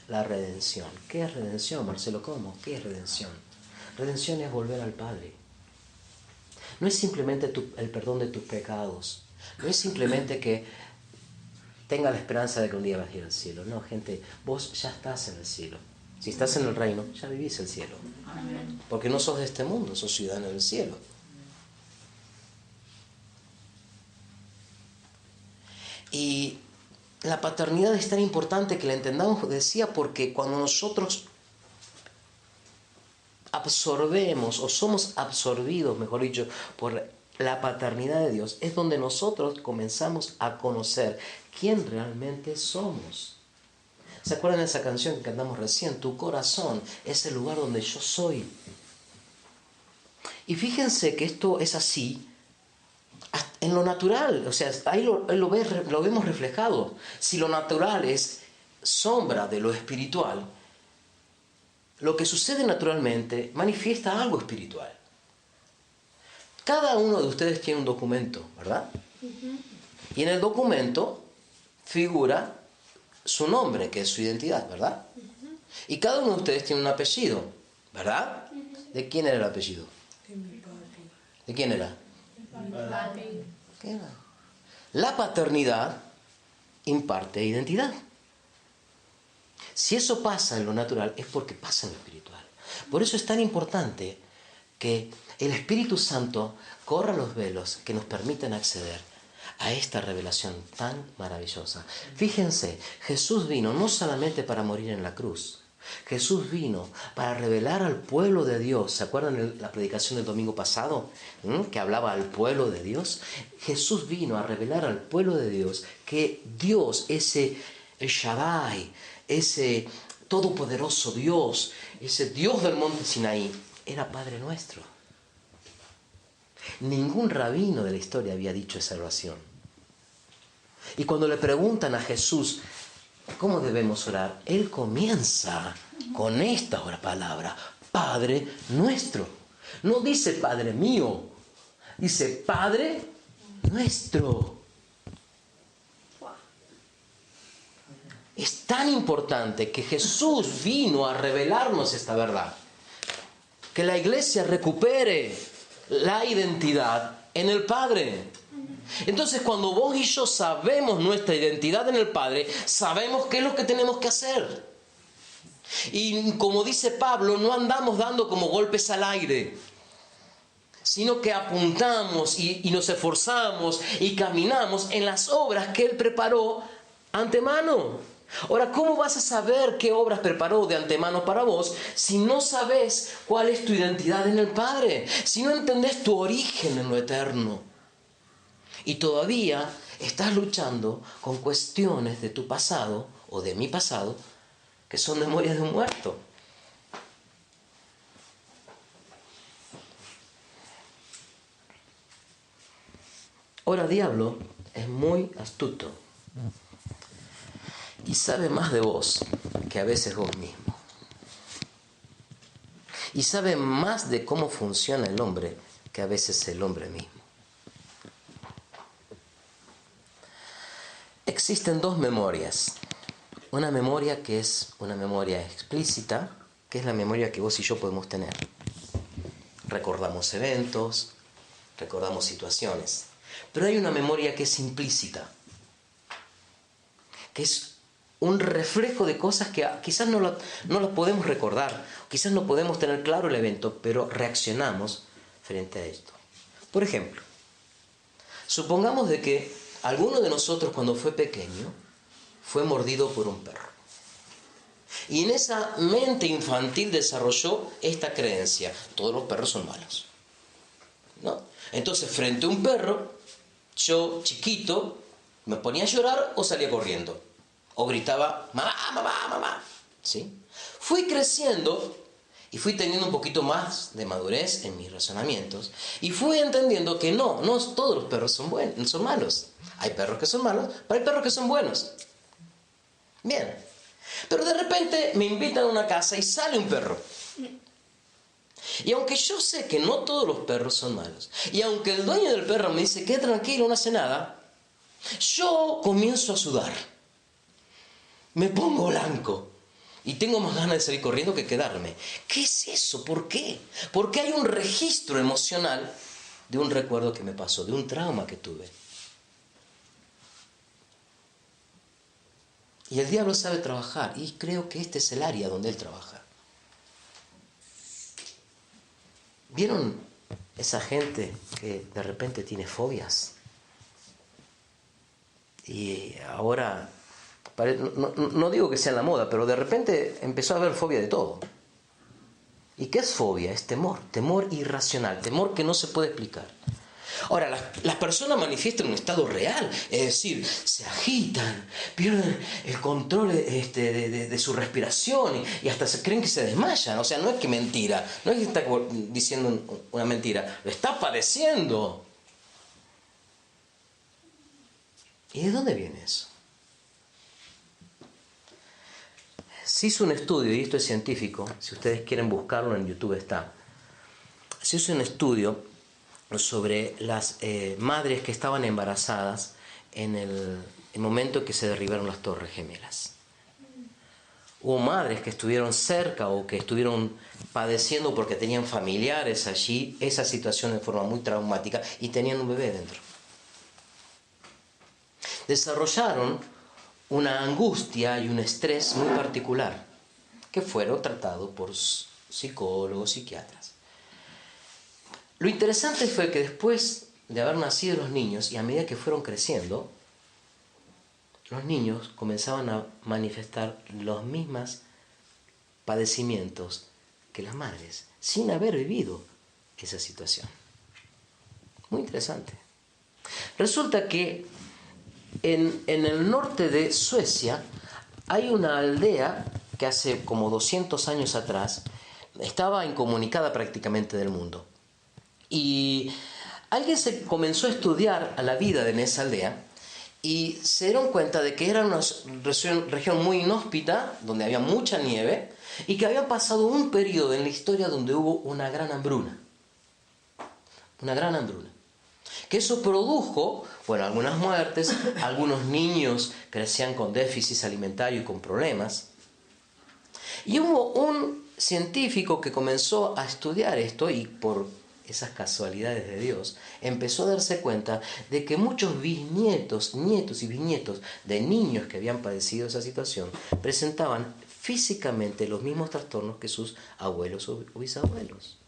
la redención. ¿Qué es redención, Marcelo? ¿Cómo? ¿Qué es redención? Redención es volver al Padre. No es simplemente el perdón de tus pecados. No es simplemente que tenga la esperanza de que un día vas a ir al cielo. No, gente, vos ya estás en el cielo. Si estás en el reino, ya vivís el cielo. Porque no sos de este mundo, sos ciudadano del cielo. Y la paternidad es tan importante que la entendamos, decía, porque cuando nosotros absorbemos o somos absorbidos, mejor dicho, por la paternidad de Dios, es donde nosotros comenzamos a conocer quién realmente somos. ¿Se acuerdan de esa canción que cantamos recién? Tu corazón es el lugar donde yo soy. Y fíjense que esto es así en lo natural, o sea, ahí lo vemos reflejado. Si lo natural es sombra de lo espiritual, lo que sucede naturalmente manifiesta algo espiritual. Cada uno de ustedes tiene un documento, ¿verdad? Y en el documento figura su nombre, que es su identidad, ¿verdad? Y cada uno de ustedes tiene un apellido, ¿verdad? ¿De quién era el apellido? ¿De quién era? ¿Qué era? La paternidad imparte identidad. Si eso pasa en lo natural, es porque pasa en lo espiritual. Por eso es tan importante que el Espíritu Santo corra los velos que nos permiten acceder a esta revelación tan maravillosa. Fíjense, Jesús vino no solamente para morir en la cruz. Jesús vino para revelar al pueblo de Dios. ¿Se acuerdan de la predicación del domingo pasado? Que hablaba al pueblo de Dios. Jesús vino a revelar al pueblo de Dios que Dios, ese el Shaddai, ese todopoderoso Dios, ese Dios del monte Sinaí, era Padre nuestro. Ningún rabino de la historia había dicho esa oración. Y cuando le preguntan a Jesús cómo debemos orar, Él comienza con esta palabra, Padre nuestro. No dice Padre mío, dice Padre nuestro. Es tan importante que Jesús vino a revelarnos esta verdad. Que la iglesia recupere la identidad en el Padre. Entonces, cuando vos y yo sabemos nuestra identidad en el Padre, sabemos qué es lo que tenemos que hacer. Y como dice Pablo, no andamos dando como golpes al aire, sino que apuntamos y nos esforzamos y caminamos en las obras que Él preparó antemano. Ahora, ¿cómo vas a saber qué obras preparó de antemano para vos si no sabes cuál es tu identidad en el Padre? Si no entendés tu origen en lo eterno. Y todavía estás luchando con cuestiones de tu pasado o de mi pasado que son memorias de un muerto. Ahora, diablo es muy astuto y sabe más de vos que a veces vos mismo. Y sabe más de cómo funciona el hombre que a veces el hombre mismo. Existen dos memorias. Una memoria que es una memoria explícita, que es la memoria que vos y yo podemos tener. Recordamos eventos, recordamos situaciones. Pero hay una memoria que es implícita, que es un reflejo de cosas que quizás no las podemos recordar, quizás no podemos tener claro el evento, pero reaccionamos frente a esto. Por ejemplo, supongamos de que alguno de nosotros cuando fue pequeño fue mordido por un perro. Y en esa mente infantil desarrolló esta creencia: todos los perros son malos, ¿no? Entonces, frente a un perro, yo, chiquito, me ponía a llorar o salía corriendo. O gritaba, mamá, mamá, mamá. ¿Sí? Fui creciendo y fui teniendo un poquito más de madurez en mis razonamientos. Y fui entendiendo que no todos los perros son malos. Hay perros que son malos, pero hay perros que son buenos. Bien. Pero de repente me invitan a una casa y sale un perro. Y aunque yo sé que no todos los perros son malos, y aunque el dueño del perro me dice, quédate tranquilo, no hace nada, yo comienzo a sudar. Me pongo blanco. Y tengo más ganas de salir corriendo que quedarme. ¿Qué es eso? ¿Por qué? Porque hay un registro emocional de un recuerdo que me pasó, de un trauma que tuve. Y el diablo sabe trabajar, y creo que este es el área donde él trabaja. ¿Vieron esa gente que de repente tiene fobias? Y ahora no digo que sea en la moda, pero de repente empezó a haber fobia de todo. ¿Y qué es fobia? Es temor, temor irracional, temor que no se puede explicar. Ahora, las personas manifiestan un estado real, es decir, se agitan, pierden el control de su respiración y hasta se creen que se desmayan. O sea, no es que mentira, no es que está diciendo una mentira, lo está padeciendo. ¿Y de dónde viene eso? Se hizo un estudio, y esto es científico, si ustedes quieren buscarlo en YouTube está. Se hizo un estudio sobre las madres que estaban embarazadas en el momento en que se derribaron las Torres Gemelas. Hubo madres que estuvieron cerca o que estuvieron padeciendo porque tenían familiares allí esa situación de forma muy traumática y tenían un bebé dentro. Desarrollaron una angustia y un estrés muy particular que fueron tratados por psicólogos, psiquiatras. Lo interesante fue que después de haber nacido los niños y a medida que fueron creciendo, los niños comenzaban a manifestar los mismos padecimientos que las madres, sin haber vivido esa situación. Muy interesante. Resulta que en el norte de Suecia hay una aldea que hace como 200 años atrás estaba incomunicada prácticamente del mundo. Y alguien se comenzó a estudiar a la vida en esa aldea y se dieron cuenta de que era una región muy inhóspita, donde había mucha nieve, y que había pasado un periodo en la historia donde hubo una gran hambruna. Una gran hambruna. Que eso produjo, bueno, algunas muertes, algunos niños crecían con déficit alimentario y con problemas. Y hubo un científico que comenzó a estudiar esto y por esas casualidades de Dios, empezó a darse cuenta de que muchos bisnietos, nietos y bisnietos de niños que habían padecido esa situación presentaban físicamente los mismos trastornos que sus abuelos o bisabuelos.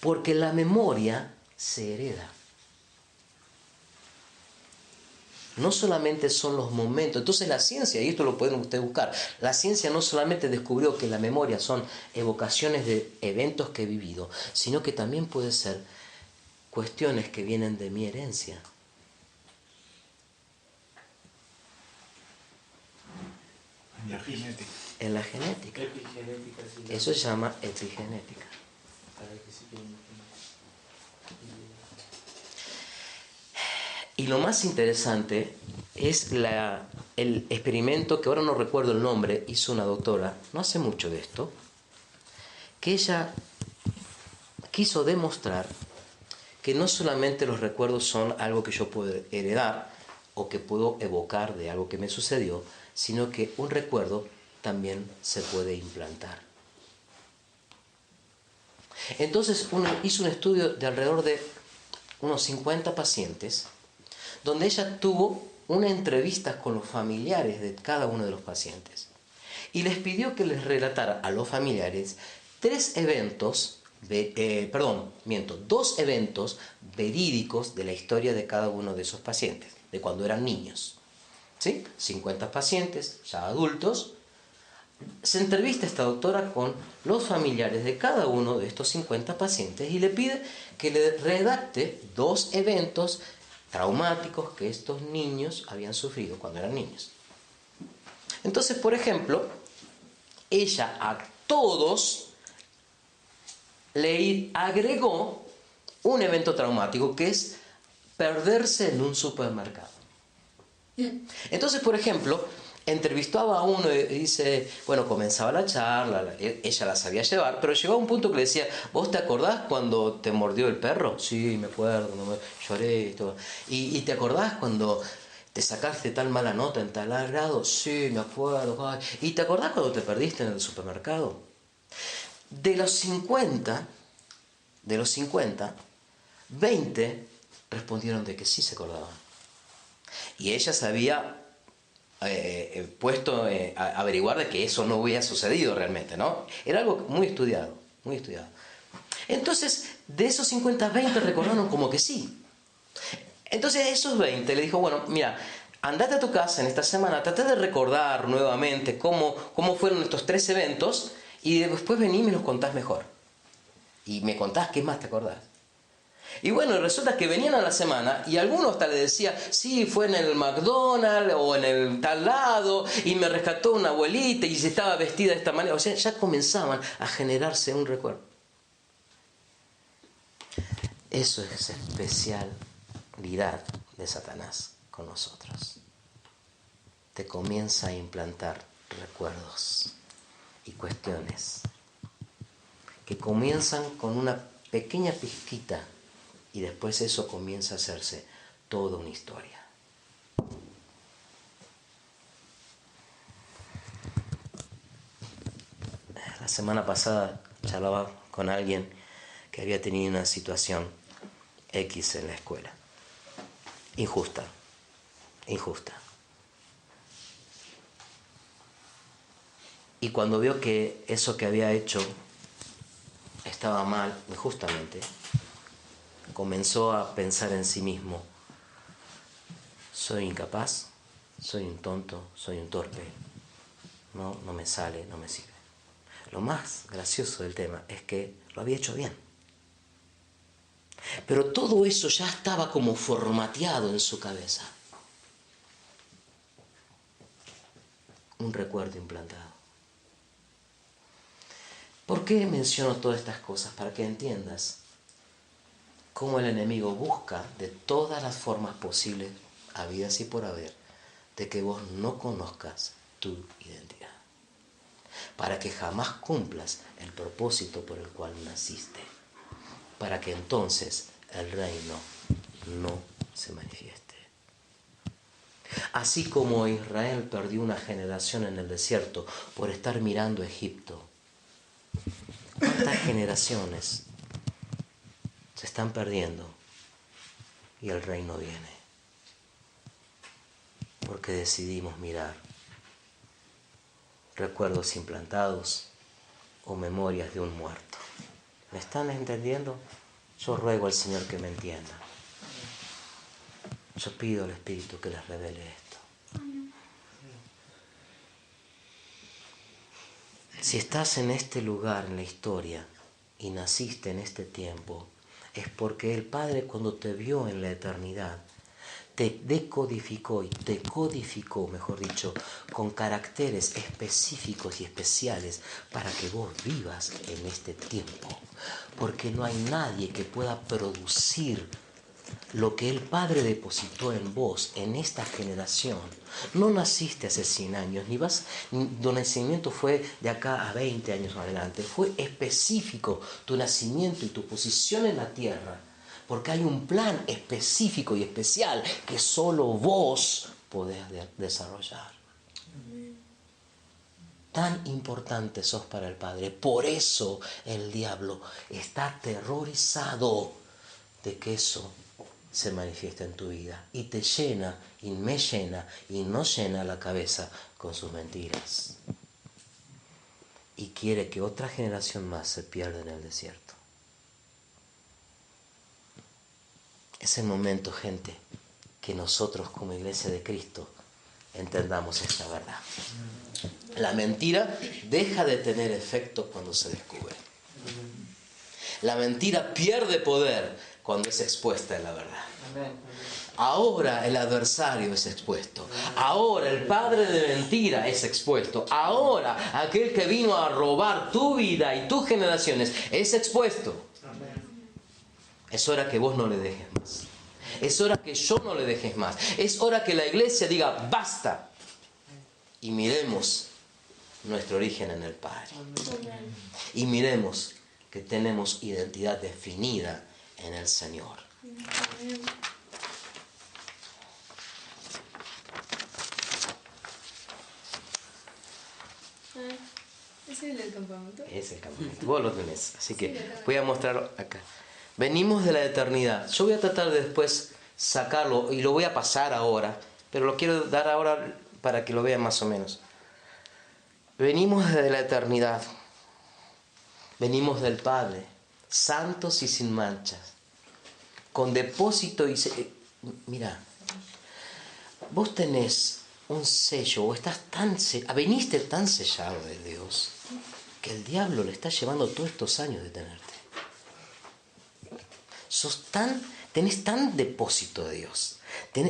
Porque la memoria se hereda. No solamente son los momentos. Entonces la ciencia, y esto lo pueden ustedes buscar, la ciencia no solamente descubrió que la memoria son evocaciones de eventos que he vivido, sino que también puede ser cuestiones que vienen de mi herencia. En la genética. En la genética. Epigenética, sí. Eso se llama epigenética. Y lo más interesante es el experimento que ahora no recuerdo el nombre, hizo una doctora, no hace mucho de esto, que ella quiso demostrar que no solamente los recuerdos son algo que yo puedo heredar o que puedo evocar de algo que me sucedió, sino que un recuerdo también se puede implantar. Entonces hizo un estudio de alrededor de unos 50 pacientes, donde ella tuvo una entrevista con los familiares de cada uno de los pacientes y les pidió que les relatara a los familiares dos eventos verídicos de la historia de cada uno de esos pacientes, de cuando eran niños. ¿Sí? 50 pacientes, ya adultos. Se entrevista esta doctora con los familiares de cada uno de estos 50 pacientes y le pide que le redacte 2 eventos traumáticos que estos niños habían sufrido cuando eran niños. Entonces, por ejemplo, ella a todos le agregó un evento traumático que es perderse en un supermercado. Entonces, por ejemplo, entrevistaba a uno y dice, bueno, comenzaba la charla, ella la sabía llevar, pero llegó a un punto que le decía, ¿vos te acordás cuando te mordió el perro? Sí, me acuerdo, lloré y todo. ¿Y te acordás cuando te sacaste tal mala nota en tal grado? Sí, me acuerdo. Ay. ¿Y te acordás cuando te perdiste en el supermercado? De los 50, 20 respondieron de que sí se acordaban. Y ella se había puesto a averiguar de que eso no había sucedido realmente, ¿no? Era algo muy estudiado, muy estudiado. Entonces, de esos 50, 20 recordaron como que sí. Entonces, esos 20 le dijo, bueno, mira, andate a tu casa en esta semana, trata de recordar nuevamente cómo fueron estos 3 eventos y después vení y me los contás mejor. Y me contás qué más te acordás. Y bueno, resulta que venían a la semana y algunos hasta le decía, sí, fue en el McDonald's o en el tal lado y me rescató una abuelita y se estaba vestida de esta manera. O sea, ya comenzaban a generarse un recuerdo. Eso es especialidad de Satanás con nosotros. Te comienza a implantar recuerdos y cuestiones que comienzan con una pequeña pizquita y después eso comienza a hacerse toda una historia. La semana pasada charlaba con alguien que había tenido una situación X en la escuela. Injusta. Y cuando vio que eso que había hecho estaba mal, injustamente, comenzó a pensar en sí mismo: soy incapaz, soy un tonto, soy un torpe, no me sale, no me sirve. Lo más gracioso del tema es que lo había hecho bien. Pero todo eso ya estaba como formateado en su cabeza. Un recuerdo implantado. ¿Por qué menciono todas estas cosas? Para que entiendas cómo el enemigo busca de todas las formas posibles, habidas y por haber, de que vos no conozcas tu identidad, para que jamás cumplas el propósito por el cual naciste, para que entonces el reino no se manifieste. Así como Israel perdió una generación en el desierto por estar mirando a Egipto, ¿cuántas generaciones se están perdiendo y el reino viene? Porque decidimos mirar recuerdos implantados o memorias de un muerto. ¿Me están entendiendo? Yo ruego al Señor que me entienda. Yo pido al Espíritu que les revele esto. Si estás en este lugar en la historia y naciste en este tiempo, es porque el Padre, cuando te vio en la eternidad, te decodificó y te codificó, mejor dicho, con caracteres específicos y especiales para que vos vivas en este tiempo. Porque no hay nadie que pueda producir lo que el Padre depositó en vos, en esta generación. No naciste hace 100 años, tu nacimiento fue de acá a 20 años adelante. Fue específico tu nacimiento y tu posición en la tierra, porque hay un plan específico y especial que solo vos podés desarrollar. Tan importante sos para el Padre. Por eso el diablo está aterrorizado de que eso se manifiesta en tu vida y te llena y me llena y nos llena la cabeza con sus mentiras, y quiere que otra generación más se pierda en el desierto. Es el momento, gente, que nosotros como Iglesia de Cristo entendamos esta verdad. La mentira deja de tener efecto cuando se descubre. La mentira pierde poder cuando es expuesta en la verdad. Ahora el adversario es expuesto. Ahora el padre de mentira es expuesto. Ahora aquel que vino a robar tu vida y tus generaciones es expuesto. Es hora que vos no le dejes más. Es hora que yo no le dejes más. Es hora que la iglesia diga basta y miremos nuestro origen en el Padre. Y miremos que tenemos identidad definida en el Señor. ¿Ese es el campamento? Es el campamento. Vos lo tenés. Así que voy a mostrarlo acá. Venimos de la eternidad. Yo voy a tratar de después sacarlo y lo voy a pasar ahora, pero lo quiero dar ahora para que lo vean más o menos. Venimos de la eternidad. Venimos del Padre, santos y sin manchas, con depósito y... Mira, vos tenés un sello o veniste tan sellado de Dios que el diablo le está llevando todos estos años de tenerte. Tenés tan depósito de Dios.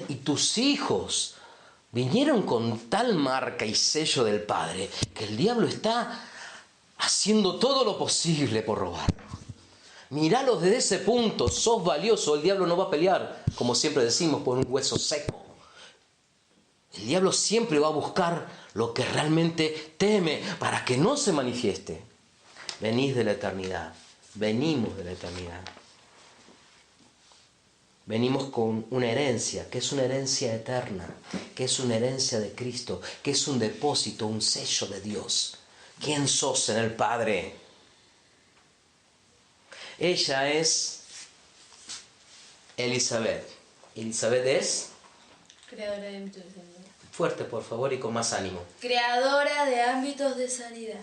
Y tus hijos vinieron con tal marca y sello del Padre que el diablo está haciendo todo lo posible por robarlo. Míralos desde ese punto, sos valioso. El diablo no va a pelear, como siempre decimos, por un hueso seco. El diablo siempre va a buscar lo que realmente teme para que no se manifieste. Venís de la eternidad, venimos de la eternidad. Venimos con una herencia, que es una herencia eterna, que es una herencia de Cristo, que es un depósito, un sello de Dios. ¿Quién sos en el Padre? Ella es Elizabeth. Elizabeth es... Creadora de ámbitos de sanidad. Fuerte, por favor, y con más ánimo. Creadora de ámbitos de sanidad.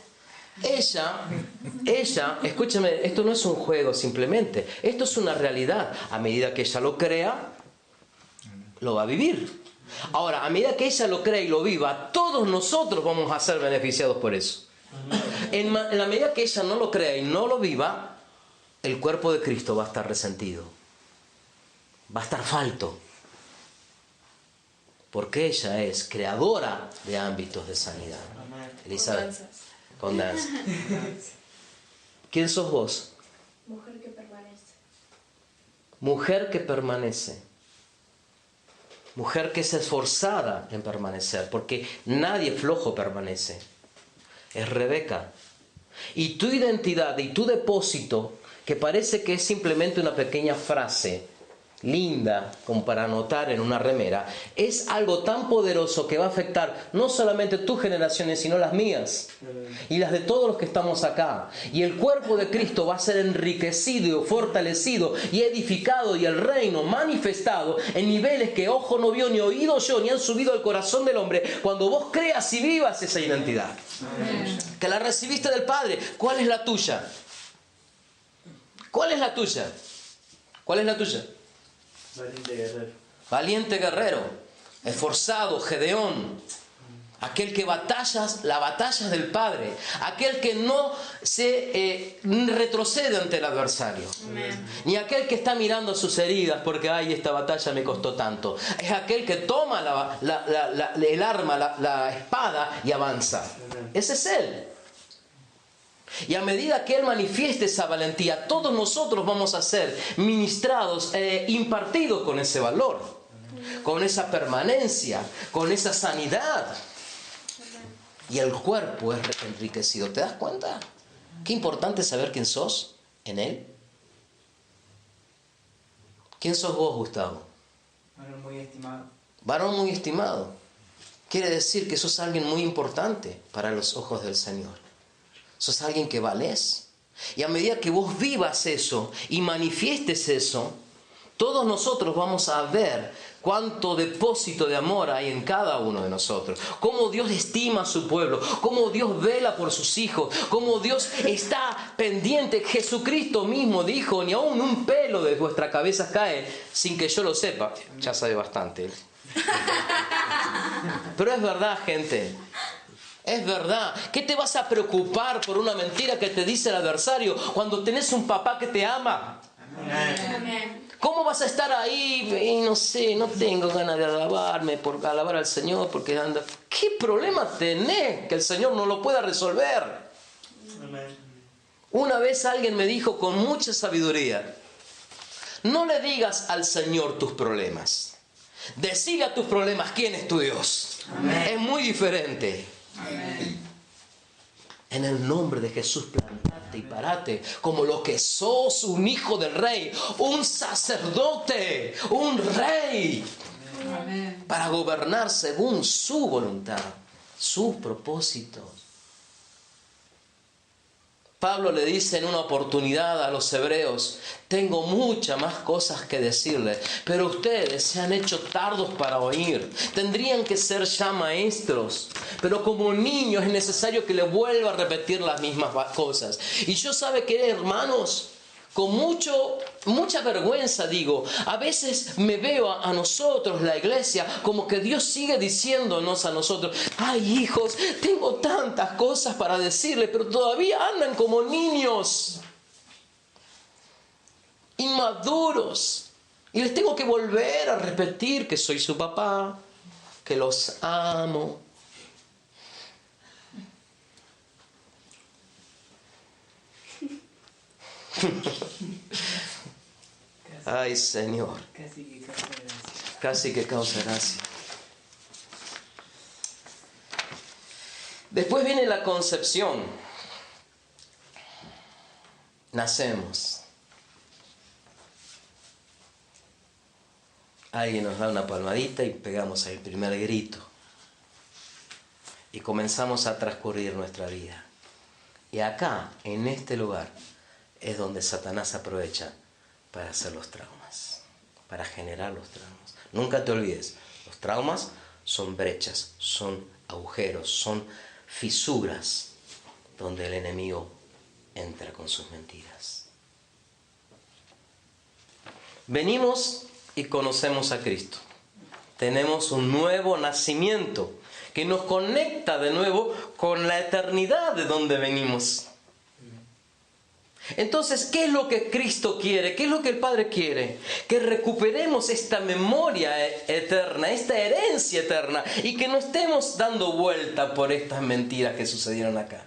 Ella, escúchame, esto no es un juego simplemente, esto es una realidad. A medida que ella lo crea, lo va a vivir. Ahora, a medida que ella lo crea y lo viva, todos nosotros vamos a ser beneficiados por eso. En la medida que ella no lo crea y no lo viva, el cuerpo de Cristo va a estar resentido, va a estar falto, porque ella es creadora de ámbitos de sanidad. Elizabeth. Con danza. ¿Quién sos vos? Mujer que permanece. Mujer que permanece. Mujer que es esforzada en permanecer, porque nadie flojo permanece. Es Rebeca. Y tu identidad y tu depósito, que parece que es simplemente una pequeña frase linda como para anotar en una remera, es algo tan poderoso que va a afectar no solamente tus generaciones, sino las mías y las de todos los que estamos acá. Y el cuerpo de Cristo va a ser enriquecido, fortalecido y edificado, y el reino manifestado en niveles que ojo no vio, ni oído yo, ni han subido al corazón del hombre, cuando vos creas y vivas esa identidad. Amén. Que la recibiste del Padre. ¿Cuál es la tuya? ¿Cuál es la tuya? ¿Cuál es la tuya? Valiente guerrero. Valiente guerrero, esforzado, Gedeón, aquel que las batallas del Padre, aquel que no se retrocede ante el adversario. Amén. Ni aquel que está mirando sus heridas porque ay, esta batalla me costó tanto. Es aquel que toma el arma, la espada y avanza. Amén. Ese es él. Y a medida que Él manifieste esa valentía, todos nosotros vamos a ser ministrados, impartidos con ese valor, con esa permanencia, con esa sanidad. Y el cuerpo es enriquecido. ¿Te das cuenta? Qué importante saber quién sos en Él. ¿Quién sos vos, Gustavo? Varón muy estimado. Varón muy estimado. Quiere decir que sos alguien muy importante para los ojos del Señor. Sos alguien que valés. Y a medida que vos vivas eso y manifiestes eso, todos nosotros vamos a ver cuánto depósito de amor hay en cada uno de nosotros. Cómo Dios estima a su pueblo, cómo Dios vela por sus hijos, cómo Dios está pendiente. Jesucristo mismo dijo, ni aún un pelo de vuestra cabeza cae sin que yo lo sepa. Ya sabe bastante. Pero es verdad, gente. Es verdad. ¿Qué te vas a preocupar por una mentira que te dice el adversario cuando tenés un papá que te ama? Amén. ¿Cómo vas a estar ahí? Y no sé, no tengo ganas de alabar al Señor porque anda. ¿Qué problema tenés que el Señor no lo pueda resolver? Amén. Una vez alguien me dijo con mucha sabiduría: no le digas al Señor tus problemas. Decile a tus problemas quién es tu Dios. Amén. Es muy diferente. Amén. En el nombre de Jesús, plantate y parate como lo que sos, un hijo del rey, un sacerdote, un rey. Amén. Para gobernar según su voluntad, sus propósitos. Pablo le dice en una oportunidad a los hebreos: tengo muchas más cosas que decirles, pero ustedes se han hecho tardos para oír. Tendrían que ser ya maestros, pero como niños es necesario que les vuelva a repetir las mismas cosas. Y yo sabe que, hermanos, con mucha vergüenza digo, a veces me veo a nosotros, la iglesia, como que Dios sigue diciéndonos a nosotros, ay hijos, tengo tantas cosas para decirles, pero todavía andan como niños, inmaduros. Y les tengo que volver a repetir que soy su papá, que los amo. Ay, Señor. Casi que causa gracia. Después viene la concepción. Nacemos. Alguien nos da una palmadita y pegamos el primer grito. Y comenzamos a transcurrir nuestra vida. Y acá, en este lugar, es donde Satanás aprovecha para hacer los traumas, para generar los traumas. Nunca te olvides, los traumas son brechas, son agujeros, son fisuras donde el enemigo entra con sus mentiras. Venimos y conocemos a Cristo. Tenemos un nuevo nacimiento que nos conecta de nuevo con la eternidad de donde venimos. Entonces, ¿qué es lo que Cristo quiere? ¿Qué es lo que el Padre quiere? Que recuperemos esta memoria eterna, esta herencia eterna, y que no estemos dando vuelta por estas mentiras que sucedieron acá.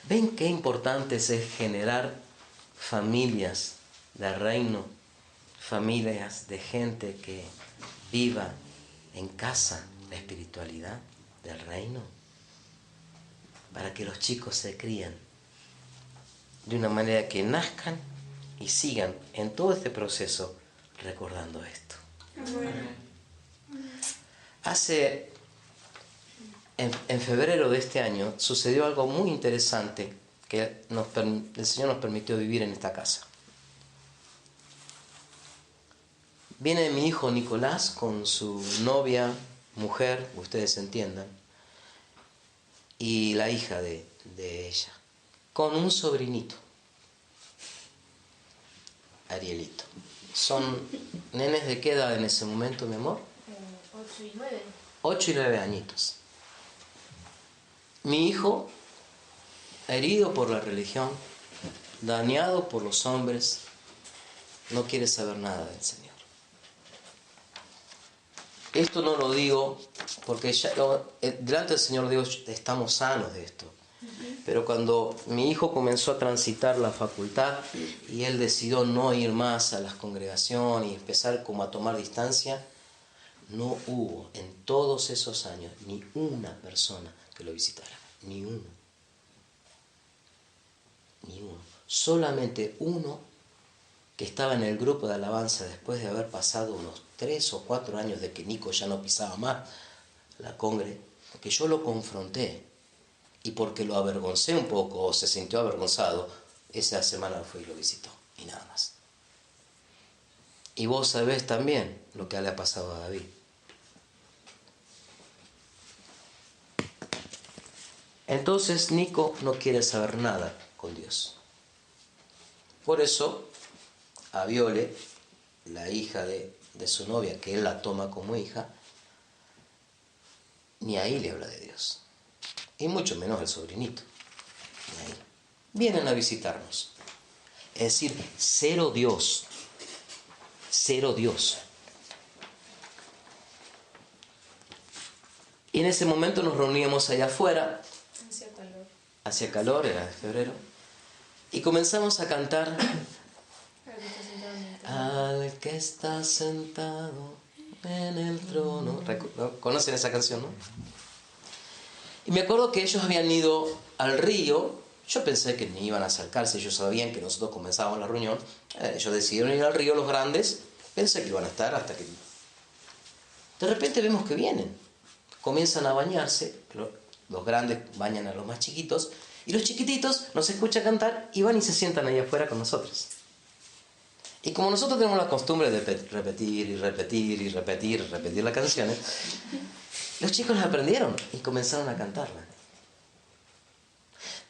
¿Ven qué importante es generar familias de reino? Familias de gente que viva en casa la espiritualidad del reino, para que los chicos se críen de una manera que nazcan y sigan en todo este proceso recordando esto. En febrero de este año sucedió algo muy interesante que el Señor nos permitió vivir en esta casa. Viene mi hijo Nicolás con su novia, mujer, ustedes entiendan, y la hija de ella, con un sobrinito, Arielito. ¿Son nenes de qué edad en ese momento, mi amor? 8 y 9. 8 y 9 añitos. Mi hijo, herido por la religión, dañado por los hombres, no quiere saber nada del Señor. Esto no lo digo porque delante del Señor digo, estamos sanos de esto. Pero cuando mi hijo comenzó a transitar la facultad y él decidió no ir más a las congregaciones y empezar como a tomar distancia, no hubo en todos esos años ni una persona que lo visitara. Ni uno. Ni uno. Solamente uno que estaba en el grupo de alabanza después de haber pasado unos 3 o 4 años de que Nico ya no pisaba más la congre, que yo lo confronté y porque lo avergoncé un poco o se sintió avergonzado, esa semana fue y lo visitó y nada más. Y vos sabés también lo que le ha pasado a David. Entonces Nico no quiere saber nada con Dios. Por eso a Viole, la hija de su novia, que él la toma como hija, ni ahí le habla de Dios. Y mucho menos el sobrinito. Ni ahí. Vienen a visitarnos. Es decir, cero Dios. Cero Dios. Y en ese momento nos reuníamos allá afuera. Hacía calor, era de febrero. Y comenzamos a cantar. Al que está sentado en el trono. ¿Conocen esa canción, no? Y me acuerdo que ellos habían ido al río. Yo pensé que ni iban a acercarse. Ellos sabían que nosotros comenzábamos la reunión. Ellos decidieron ir al río, los grandes. Pensé que iban a estar hasta que... De repente vemos que vienen. Comienzan a bañarse. Los grandes bañan a los más chiquitos. Y los chiquititos nos escuchan cantar y van y se sientan ahí afuera con nosotros. Y como nosotros tenemos la costumbre de repetir y repetir y repetir y repetir las canciones, los chicos las aprendieron y comenzaron a cantarla.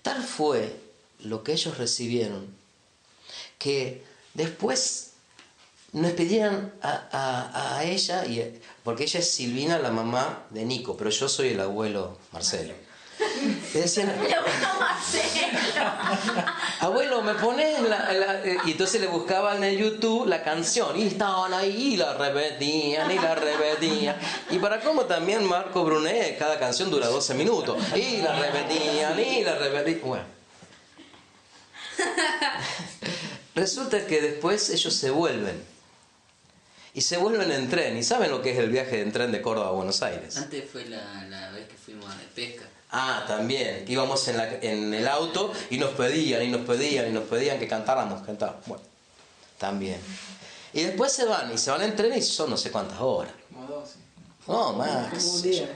Tal fue lo que ellos recibieron, que después nos pedían a ella, porque ella es Silvina, la mamá de Nico, pero yo soy el abuelo Marcelo. Le decían, abuelo, ¿me pones y entonces le buscaban en YouTube la canción y estaban ahí y la repetían. Y para cómo también Marco Brunet, cada canción dura 12 minutos y la repetían. Bueno, resulta que después ellos se vuelven y se vuelven en tren. ¿Y saben lo que es el viaje en tren de Córdoba a Buenos Aires? Antes fue la vez que fuimos de pesca. Ah, también, que íbamos en el auto y nos pedían que cantáramos. Bueno, también. Y después se van en tren y son no sé cuántas horas. Como 12. No, más. Como un día.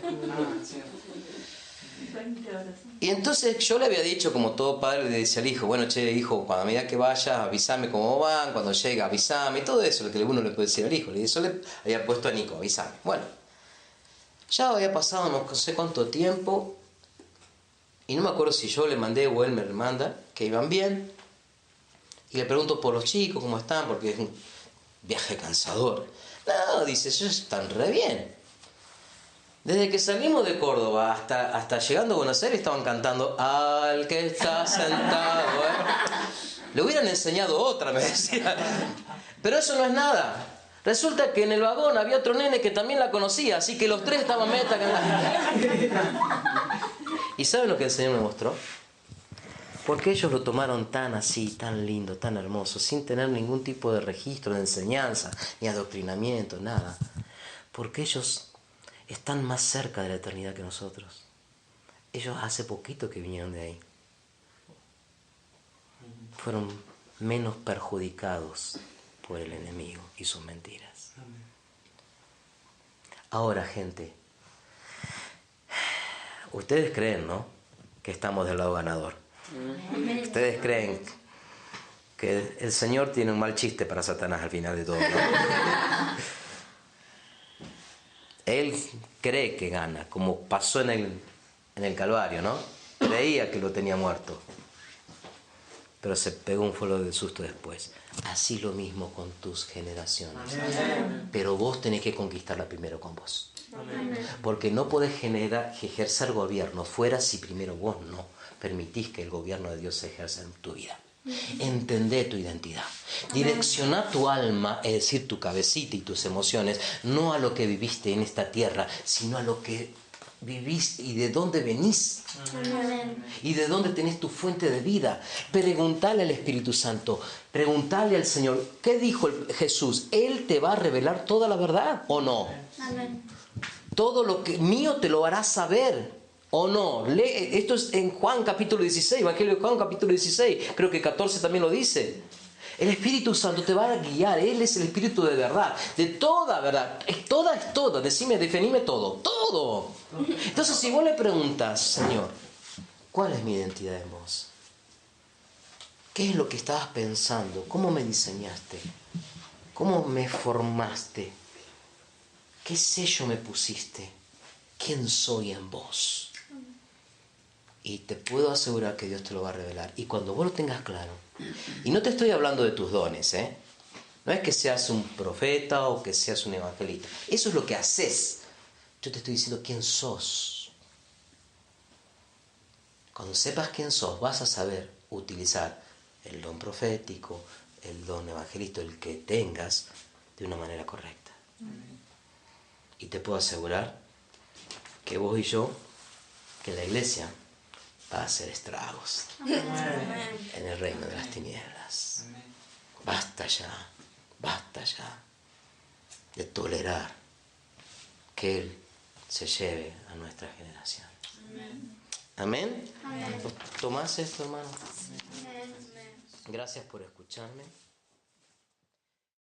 Sí. 20 horas. Y entonces yo le había dicho, como todo padre le dice al hijo, bueno, che, hijo, cuando a medida que vayas, avísame cómo van, cuando llegue, avísame, y todo eso, lo que uno le puede decir al hijo. Eso le había puesto a Nico, avísame. Bueno, ya había pasado no sé cuánto tiempo, y no me acuerdo si yo le mandé o él me manda, que iban bien, y le pregunto por los chicos, cómo están, porque es un viaje cansador. No, dice, ellos están re bien. Desde que salimos de Córdoba hasta llegando a Buenos Aires estaban cantando al que está sentado. Le hubieran enseñado otra, me decía. Pero eso no es nada. Resulta que en el vagón había otro nene que también la conocía, así que los tres estaban meta. ¿Y saben lo que el Señor me mostró? Porque ellos lo tomaron tan así, tan lindo, tan hermoso, sin tener ningún tipo de registro de enseñanza, ni adoctrinamiento, nada. Porque ellos están más cerca de la eternidad que nosotros. Ellos hace poquito que vinieron de ahí. Fueron menos perjudicados por el enemigo y sus mentiras. Ahora, gente, ustedes creen, ¿no?, que estamos del lado ganador. Ustedes creen que el Señor tiene un mal chiste para Satanás al final de todo, ¿no? Él cree que gana, como pasó en el Calvario, ¿no? Creía que lo tenía muerto, pero se pegó un fuego de susto después. Así lo mismo con tus generaciones. Pero vos tenés que conquistarla primero con vos. Porque no podés ejercer gobierno fuera si primero vos no permitís que el gobierno de Dios se ejerza en tu vida. Entendé tu identidad. Direcciona tu alma, es decir, tu cabecita y tus emociones, no a lo que viviste en esta tierra, sino a lo que vivís y de dónde venís. Y de dónde tenés tu fuente de vida. Preguntale al Espíritu Santo, preguntale al Señor, ¿qué dijo Jesús? Él te va a revelar toda la verdad, ¿o no? Amén. Todo lo que mío te lo hará saber, ¿o no? Esto es en Juan capítulo 16, Evangelio de Juan capítulo 16, creo que 14 también lo dice. El Espíritu Santo te va a guiar, Él es el Espíritu de verdad, de toda verdad. Es toda, definime todo. Entonces, si vos le preguntas, Señor, ¿cuál es mi identidad en vos? ¿Qué es lo que estabas pensando? ¿Cómo me diseñaste? ¿Cómo me formaste? ¿Qué sello me pusiste? ¿Quién soy en vos? Y te puedo asegurar que Dios te lo va a revelar. Y cuando vos lo tengas claro, y no te estoy hablando de tus dones, no es que seas un profeta o que seas un evangelista. Eso es lo que haces. Yo te estoy diciendo quién sos. Cuando sepas quién sos, vas a saber utilizar el don profético, el don evangelista, el que tengas, de una manera correcta. Y te puedo asegurar que vos y yo, que la iglesia va a hacer estragos en el reino de las tinieblas. Basta ya de tolerar que Él se lleve a nuestra generación. ¿Amén? ¿Tomás esto, hermano? Gracias por escucharme.